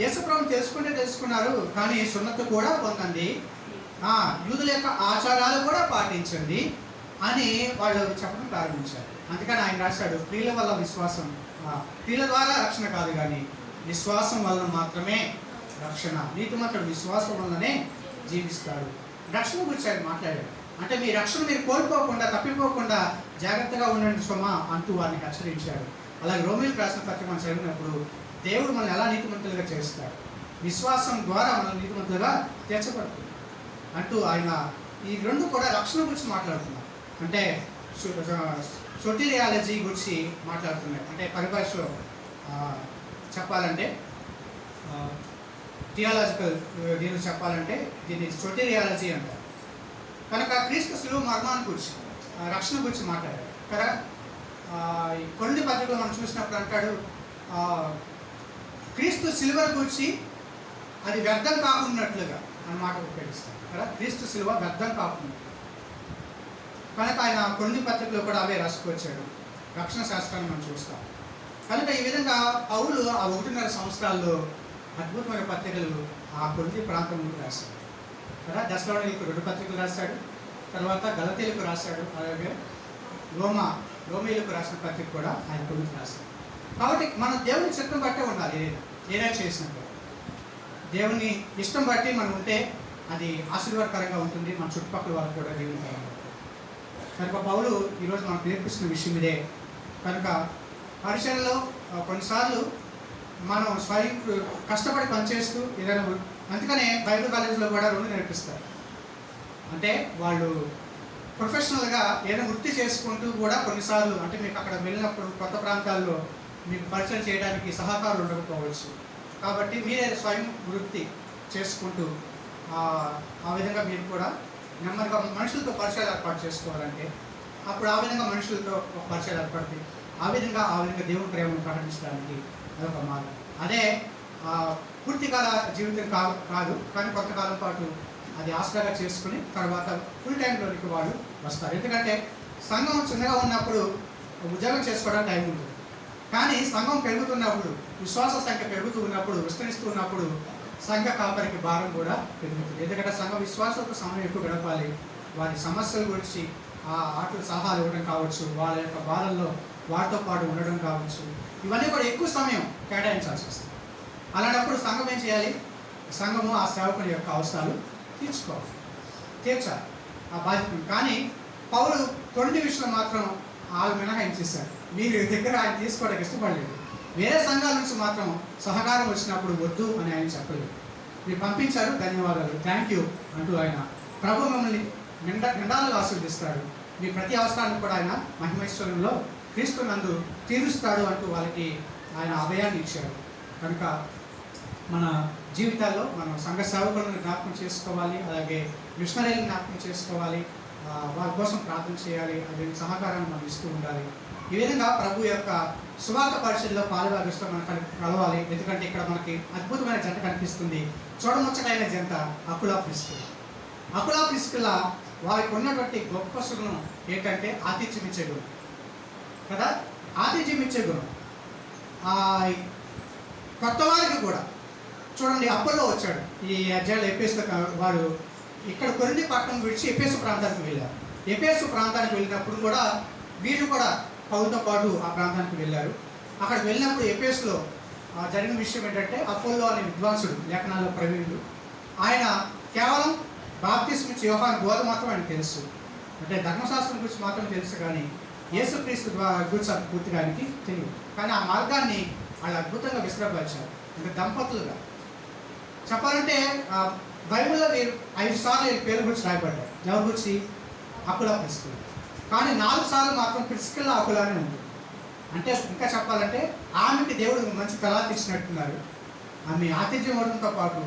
యేసుప్రభుని తెలుసుకున్నారు, కానీ సున్నతి కూడా పొందండి, యూదుల యొక్క ఆచారాలు కూడా పాటించండి అని వాళ్ళు చెప్పడం ప్రారంభించారు. అందుకని ఆయన రాశాడు, క్రియల వల్ల విశ్వాసం, క్రియల ద్వారా రక్షణ కాదు కానీ విశ్వాసం వలన మాత్రమే రక్షణ. నీతిమంతుడు విశ్వాసం వల్లనే జీవిస్తాడు. రక్షణ గురించి ఆయన మాట్లాడాడు. అంటే మీ రక్షణ మీరు కోల్పోకుండా, తప్పిపోకుండా జాగ్రత్తగా ఉండండి సుమా అంటూ వారిని హెచ్చరించాడు. అలాగే రోమీయులకు రాసిన పత్రిక మనం చదివినప్పుడు దేవుడు మనల్ని ఎలా నీతిమంతులుగా చేస్తాడు, విశ్వాసం ద్వారా మనల్ని నీతిమంతులుగా తీర్చబడుతుంది అంటూ ఆయన ఈ రెండు కూడా రక్షణ గురించి మాట్లాడుతున్నారు. అంటే సొటీరియాలజీ గురించి మాట్లాడుతున్నారు. అంటే పరిభాషలో చెప్పాలంటే, థియాలజికల్ దీన్ని చెప్పాలంటే దీన్ని సొటీరియాలజీ అంటారు. కనుక క్రీస్తు శిలువ మరణాన్ని గురించి, రక్షణ గురించి మాట్లాడారు కదా. కొరింథీ పత్రికలో మనం చూసినప్పుడు అంటాడు, క్రీస్తు శిలువ గురించి అది వ్యర్థం కాకున్నట్లుగా అన్నమాట ఉపయోగిస్తాడు కదా. క్రీస్తు శిలువ వ్యర్థం కాకుండా, కనుక ఆయన కొరింథీ పత్రికలో కూడా అవే రాసుకొచ్చాడు. రక్షణ శాస్త్రాన్ని మనం చూస్తాం. కనుక ఈ విధంగా పౌలు ఆ 1.5 సంవత్సరాల్లో అద్భుతమైన పత్రికలు ఆ కొరింథీ ప్రాంతం నుండి రాశాడు కదా. దశలోనికీయులకు 2 పత్రికలు రాశాడు, తర్వాత గలతీయులకు రాశాడు, అలాగే రోమీయులకు రాసిన పత్రిక కూడా ఆయన గురించి రాశాడు. కాబట్టి మన దేవుని చిత్తం బట్టే ఉండాలి. ఏదైనా చేసినప్పుడు దేవుని ఇష్టం బట్టి మనం ఉంటే అది ఆశీర్వాదకరంగా ఉంటుంది, మన చుట్టుపక్కల వాళ్ళకు కూడా దేవుని కరంగా ఉంటుంది. కనుక పౌలు ఈరోజు మనకు నేర్పిస్తున్న విషయం ఇదే. కనుక పరిచయంలో కొన్నిసార్లు మనం స్వయం కష్టపడి పనిచేస్తూ ఏదైనా, అందుకనే బైబిల్ కాలేజీలో కూడా 2 నేర్పిస్తారు. అంటే వాళ్ళు ప్రొఫెషనల్గా ఏదైనా వృత్తి చేసుకుంటూ కూడా కొన్నిసార్లు, అంటే మీకు అక్కడ వెళ్ళినప్పుడు కొత్త ప్రాంతాల్లో మీకు పరిచయం చేయడానికి సహకారులు ఉండకపోవచ్చు, కాబట్టి మీరే స్వయం వృత్తి చేసుకుంటూ ఆ విధంగా మీరు కూడా నెమ్మదిగా మనుషులతో పరిచయాలు ఏర్పాటు చేసుకోవాలంటే అప్పుడు ఆ విధంగా మనుషులతో పరిచయాలు ఏర్పడుతుంది. ఆ విధంగా దేవుని ప్రేమను ప్రకటించడానికి అదొక మార్గం. అదే పూర్తికాల జీవితం కాదు, కానీ కొంతకాలం పాటు అది ఆసరాగా చేసుకుని తర్వాత ఫుల్ టైంలోనికి వాళ్ళు వస్తారు. ఎందుకంటే సంఘం చిన్నగా ఉన్నప్పుడు ఉద్యోగం చేసుకోవడానికి టైం ఉంటుంది, కానీ సంఘం పెరుగుతున్నప్పుడు, విశ్వాస సంఖ్య పెరుగుతూ ఉన్నప్పుడు, విస్తరిస్తూ ఉన్నప్పుడు సంఘ కాపరికి భారం కూడా పెరుగుతుంది. ఎందుకంటే సంఘ విశ్వాసాలతో సమయం ఎక్కువ గడపాలి. వారి సమస్యల గురించి ఆటలు సలహాలు ఇవ్వడం కావచ్చు, వాళ్ళ యొక్క బాధల్లో వారితో పాటు ఉండడం కావచ్చు, ఇవన్నీ కూడా ఎక్కువ సమయం కేటాయించాల్సి వస్తుంది. అలాంటప్పుడు సంఘం ఏం చేయాలి? సంఘము ఆ సేవకుని యొక్క అవసరాలు తీర్చాలి, ఆ బాధ్యతను. కానీ పౌలు కొరింథీ విషయంలో మాత్రం వాళ్ళు మినహాయించేశారు. మీరు దగ్గర ఆయన తీసుకోవడానికి ఇష్టపడలేదు. వేరే సంఘాల నుంచి మాత్రం సహకారం వచ్చినప్పుడు వద్దు అని ఆయన చెప్పలేదు. మీరు పంపించారు, ధన్యవాదాలు, థ్యాంక్ యూ అంటూ ఆయన ప్రభు మిమ్మల్ని నిండాలుగా ఆశీర్వదిస్తాడు, మీ ప్రతి అవసరాన్ని కూడా ఆయన మహిమైశ్వర్యంలో క్రీస్తు నందు తీరుస్తాడు అంటూ వాళ్ళకి ఆయన అభయాన్ని ఇచ్చాడు. కనుక మన జీవితాల్లో మనం సంఘ సేవకులను జ్ఞాపకం చేసుకోవాలి, అలాగే మిషనరీలను జ్ఞాపకం చేసుకోవాలి, వారి కోసం ప్రార్థన చేయాలి, అదే సహకారాన్ని మనం ఇస్తూ ఉండాలి. ఈ విధంగా ప్రభు యొక్క సువార్త పరిచయంలో పాలుభాగంలో మనం కలవాలి. ఎందుకంటే ఇక్కడ మనకి అద్భుతమైన జంట కనిపిస్తుంది. చూడముచ్చటైన జంట అకులా ప్రిస్కిల్లా. వారికి ఉన్నటువంటి గొప్ప సుగుణం ఏంటంటే ఆతిథ్యం ఇచ్చే గుణం కదా. ఆతిథ్యం ఇచ్చే గుణం కొత్త వారికి కూడా చూడండి. అప్పల్లో వచ్చాడు ఈ అధ్యాయులు. ఎఫెసు వారు ఇక్కడ కొరింథీ పట్టణం విడిచి ఎఫెసు ప్రాంతానికి వెళ్ళారు. ఎఫెసు ప్రాంతానికి వెళ్ళినప్పుడు కూడా వీళ్ళు కూడా పౌలుతో పాటు ఆ ప్రాంతానికి వెళ్ళారు. అక్కడికి వెళ్ళినప్పుడు ఎఫెసులో జరిగిన విషయం ఏంటంటే, అపోల్లో అనే విద్వాంసుడు, లేఖనాల్లో ప్రవీణుడు, ఆయన కేవలం బాప్తిస్మ ఇచ్చే యోహాను బోధ మాత్రం ఆయనకు తెలుసు. అంటే ధర్మశాస్త్రం గురించి మాత్రం తెలుసు, కానీ యేసుక్రీస్తు గురించి పూర్తిగా ఆయనకి తెలియదు. కానీ ఆ మార్గాన్ని వాళ్ళు అద్భుతంగా విశ్రపరిచారు. అంటే దంపతులుగా చెప్పాలంటే బైబిల్లో 5 సార్లు పేరు గురించి రాయబడ్డారు. ఎవరి గురించి? అకులా ప్రిస్కిల్లా. కానీ 4 సార్లు మాత్రం ప్రిస్కిల్లా అకులానే ఉంది. అంటే ఇంకా చెప్పాలంటే ఆమెకి దేవుడు మంచి తలాంతి ఇచ్చినట్టున్నారు. ఆమె ఆతిథ్యం ఇవ్వడంతో పాటు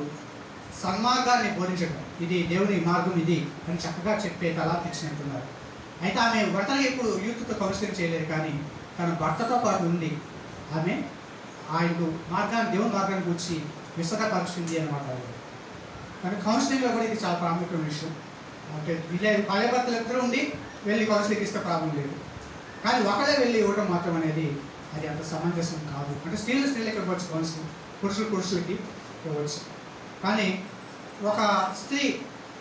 సన్మార్గాన్ని బోధించడం, ఇది దేవుని మార్గం ఇది అని చక్కగా చెప్పే తలాంతి ఇచ్చినట్టున్నారు. అయితే ఆమె ఒంటరిగా ఇప్పుడు యూత్తో కౌన్సిలింగ్ చేయలేదు, కానీ తన భర్తతో పాటు ఉండి ఆమె ఆయనకు దేవుని మార్గాన్ని గురించి విశదపరిచింది అనమాట. కానీ కౌన్సిలింగ్లో కూడా ఇది చాలా ప్రాముఖ్యమైన విషయం. అంటే భార్య భర్తలు ఇద్దరు ఉండి వెళ్ళి కౌన్సిలింగ్ ఇస్తే ప్రాబ్లం లేదు, కానీ ఒకడే వెళ్ళి ఇవ్వడం మాత్రం అనేది అది అంత సమంజసం కాదు. అంటే స్త్రీలకి ఇవ్వచ్చు కౌన్సిలింగ్, పురుషులకి ఇవ్వచ్చు. కానీ ఒక స్త్రీ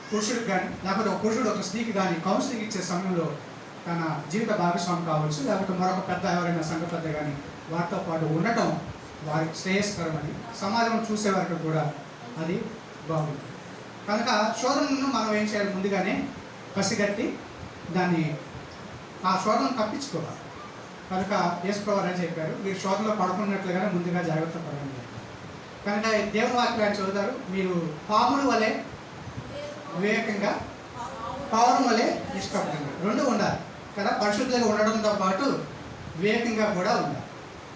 పురుషుడికి కానీ లేకపోతే ఒక పురుషుడు ఒక స్త్రీకి కానీ కౌన్సిలింగ్ ఇచ్చే సమయంలో తన జీవిత భాగస్వామి కావచ్చు, లేకపోతే మరొక పెద్ద ఎవరైనా సంఘ పెద్ద కానీ వారితో పాటు ఉండటం వారికి శ్రేయస్కరమని సమాజం చూసే వరకు కూడా అది బాగుంది. కనుక శోధనను మనం ఏం చేయాలి, ముందుగానే పసిగట్టి దాన్ని ఆ శోధనను తప్పించుకోవాలి. కనుక యేసుప్రభువు అని చెప్పారు, మీరు శోధనలో పడుకున్నట్లుగానే ముందుగా జాగ్రత్త పడండి. కనుక దేవుని వాక్యాన్ని చదువుతారు, మీరు పాముల వలె వివేకంగా పౌరం వలె నిష్కపటంగా రెండు ఉండాలి కదా. పరిశుద్ధంగా ఉండడంతో పాటు వివేకంగా కూడా ఉండాలి.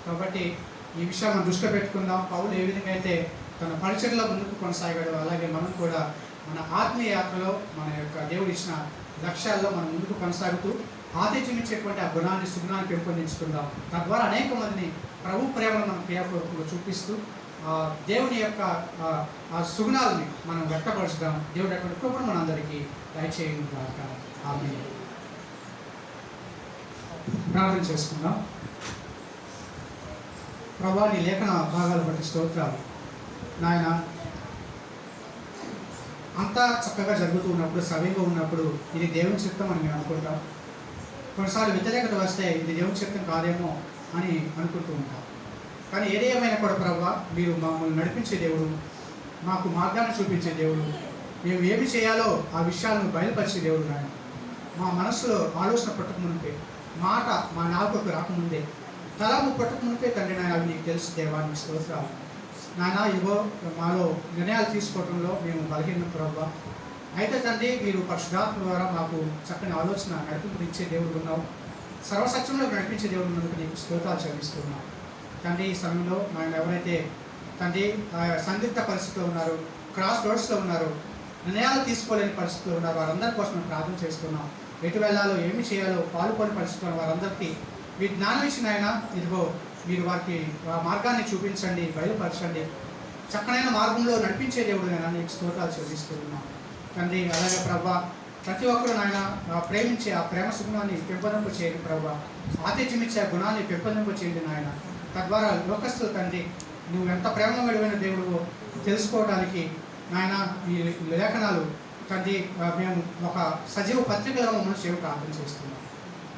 కాబట్టి ఈ విషయాన్ని మనం దృష్టిలో పెట్టుకుందాం. పౌలు ఏ విధంగా అయితే తన పరిచర్లో ముందుకు కొనసాగాడు, అలాగే మనం కూడా మన ఆత్మీయ యాత్రలో మన యొక్క దేవుడు ఇచ్చిన లక్ష్యాల్లో మనం ముందుకు కొనసాగుతూ ఆతిథ్యం ఇచ్చేటువంటి ఆ గుణాన్ని సుగుణాన్ని పెంపొందించుకుందాం. తద్వారా అనేక మందిని ప్రభు ప్రేమను మనం క్రియాపూర్వకంగా చూపిస్తూ దేవుని యొక్క ఆ సుగుణాలని మనం వ్యక్తపరుచుదాం. దేవుడు అటువంటి కృపను మనందరికీ దయచేయండి గాక. ఆమేన్. ప్రార్థన చేసుకుందాం. ప్రభువా, నీ లేఖన భాగాలు బట్టి స్తోత్రాలు నాయన. అంతా చక్కగా జరుగుతూ ఉన్నప్పుడు, సవ్యంగా ఉన్నప్పుడు ఇది దేవుని చిత్తం అని మేము అనుకుంటాం. కొన్నిసార్లు వ్యతిరేకత వస్తే ఇది దేవుని చిత్తం కాదేమో అని అనుకుంటూ ఉంటాం. కానీ ఏది ఏమైనా కూడా ప్రభువా, మీరు మమ్మల్ని నడిపించే దేవుడు, మాకు మార్గాన్ని చూపించే దేవుడు, మేము ఏమి చేయాలో ఆ విషయాలను బయలుపరిచే దేవుడు. నాయన మా మనసులో ఆలోచన పుట్టకముందే, మాట మా నాలుకకు రాకముందే, తలము పుట్టకముందే తండ్రి నాయన అవి నీకు తెలుసు దేవానికి స్తోత్రాలు నాయన. ఇవో మాలో నిర్ణయాలు తీసుకోవడంలో మేము బలహీనం ప్రభువా. అయితే తండ్రి, మీరు పరిశుద్ధాత్మ ద్వారా మాకు చక్కని ఆలోచన నడిపింపు ఇచ్చే దేవుడు ఉన్నావు, సర్వసత్యంలో నడిపించే దేవుడు ఉన్నందుకు నీకు స్తోత్రాలు చెల్లిస్తున్నాం తండ్రి. ఈ సమయంలో ఆయన ఎవరైతే తండ్రి సందిగ్ధ పరిస్థితిలో ఉన్నారు, క్రాస్ రోడ్స్లో ఉన్నారు, నిర్ణయాలు తీసుకోలేని పరిస్థితిలో ఉన్నారు, వారందరి కోసం మేము ప్రార్థన చేస్తున్నాం. ఎటు వెళ్ళాలో ఏమి చేయాలో పాలుపడి పరిస్థితుల్లో వారందరికీ మీ జ్ఞానం ఇచ్చిన ఆయన ఇదిగో మీరు వారికి ఆ మార్గాన్ని చూపించండి, బయలుపరచండి, చక్కనైన మార్గంలో నడిపించే దేవుడు నేను నీకు స్తోత్రాలు చెల్లిస్తున్నాం తండ్రి. అలాగే ప్రభా, ప్రతి ఒక్కరు నాయన ప్రేమించే ఆ ప్రేమ సుగుణాన్ని పెంపొందింపు చేయండి ప్రభా. ఆతిథ్యం ఇచ్చే ఆ గుణాన్ని పెంపొందింపు చేయండి నాయన. తద్వారా లోకస్తులు తండ్రి నువ్వు ఎంత ప్రేమ విలువైన దేవుడు తెలుసుకోవడానికి నాయన ఈ లేఖనాలు తండ్రి మేము ఒక సజీవ పత్రికలో మమ్మల్ని సేవ ప్రార్థన చేస్తున్నాం.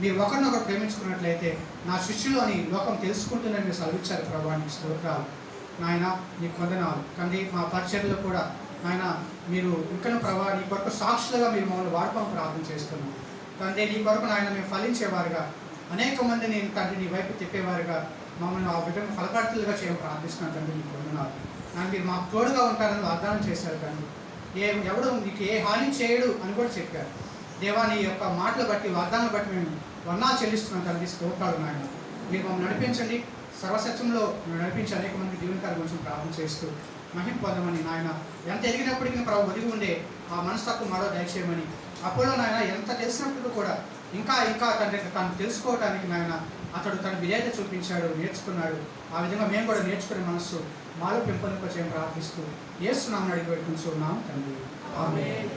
మీరు ఒకరినొకరు ప్రేమించుకున్నట్లయితే నా శిష్యులు అని లోకం తెలుసుకుంటుందని మీరు సెలవిచ్చారు ప్రభావానికి స్తోత్రాలు నాయన. నీకు వందనాలు తండ్రి. మా పరిచర్లో కూడా నాయన మీరు ఇంకనూ ప్రభావ నీ కొరకు సాక్షులుగా మీరు మమ్మల్ని వాడుకోవడం ప్రార్థన చేస్తున్నాం తండ్రి. నీ కొరకు నాయన మేము ఫలించేవారుగా, అనేక మందిని తండ్రి నీ వైపు తిప్పేవారుగా మమ్మల్ని ఆ బిడ్డను ఫలకర్తలుగా చేయడం ప్రార్థిస్తున్నాను తండ్రి. నీకు వందనాలు నాయన. మీరు మాకు తోడుగా ఉంటారని వాగ్దానం చేశారు తండ్రి. ఎవడు నీకు ఏ హాని చేయడు అని కూడా చెప్పారు దేవా. నీ యొక్క మాటలు బట్టి, వాగ్దానాలు బట్టి మేము వందనాలు చెల్లిస్తున్నాం తండ్రి. స్తోత్రాలు నాయన. మీరు మమ్మల్ని నడిపించండి, సర్వసత్యంలో నడిపించి అనేక మంది జీవనకాల గురించి ప్రార్థన చేస్తూ మహిమ పొందమని నాయన. ఎంత ఎదిగినప్పటికీ ప్రభు ఒదిగి ఉండే ఆ మనస్తత్వం మరో దయచేయమని. అప్పుడు నాయన ఎంత తెలిసినప్పుడు కూడా ఇంకా తండ్రి తను తెలుసుకోవడానికి నాయన అతడు తన విధేయత చూపించాడు, నేర్చుకున్నాడు. ఆ విధంగా మేము కూడా నేర్చుకునే మనస్సు మాలో పెంపొందింప చేయడం ప్రార్థిస్తూ యేసు నామమున అడిగి పెట్టుకుంటున్నాం తండ్రి. ఆమేన్.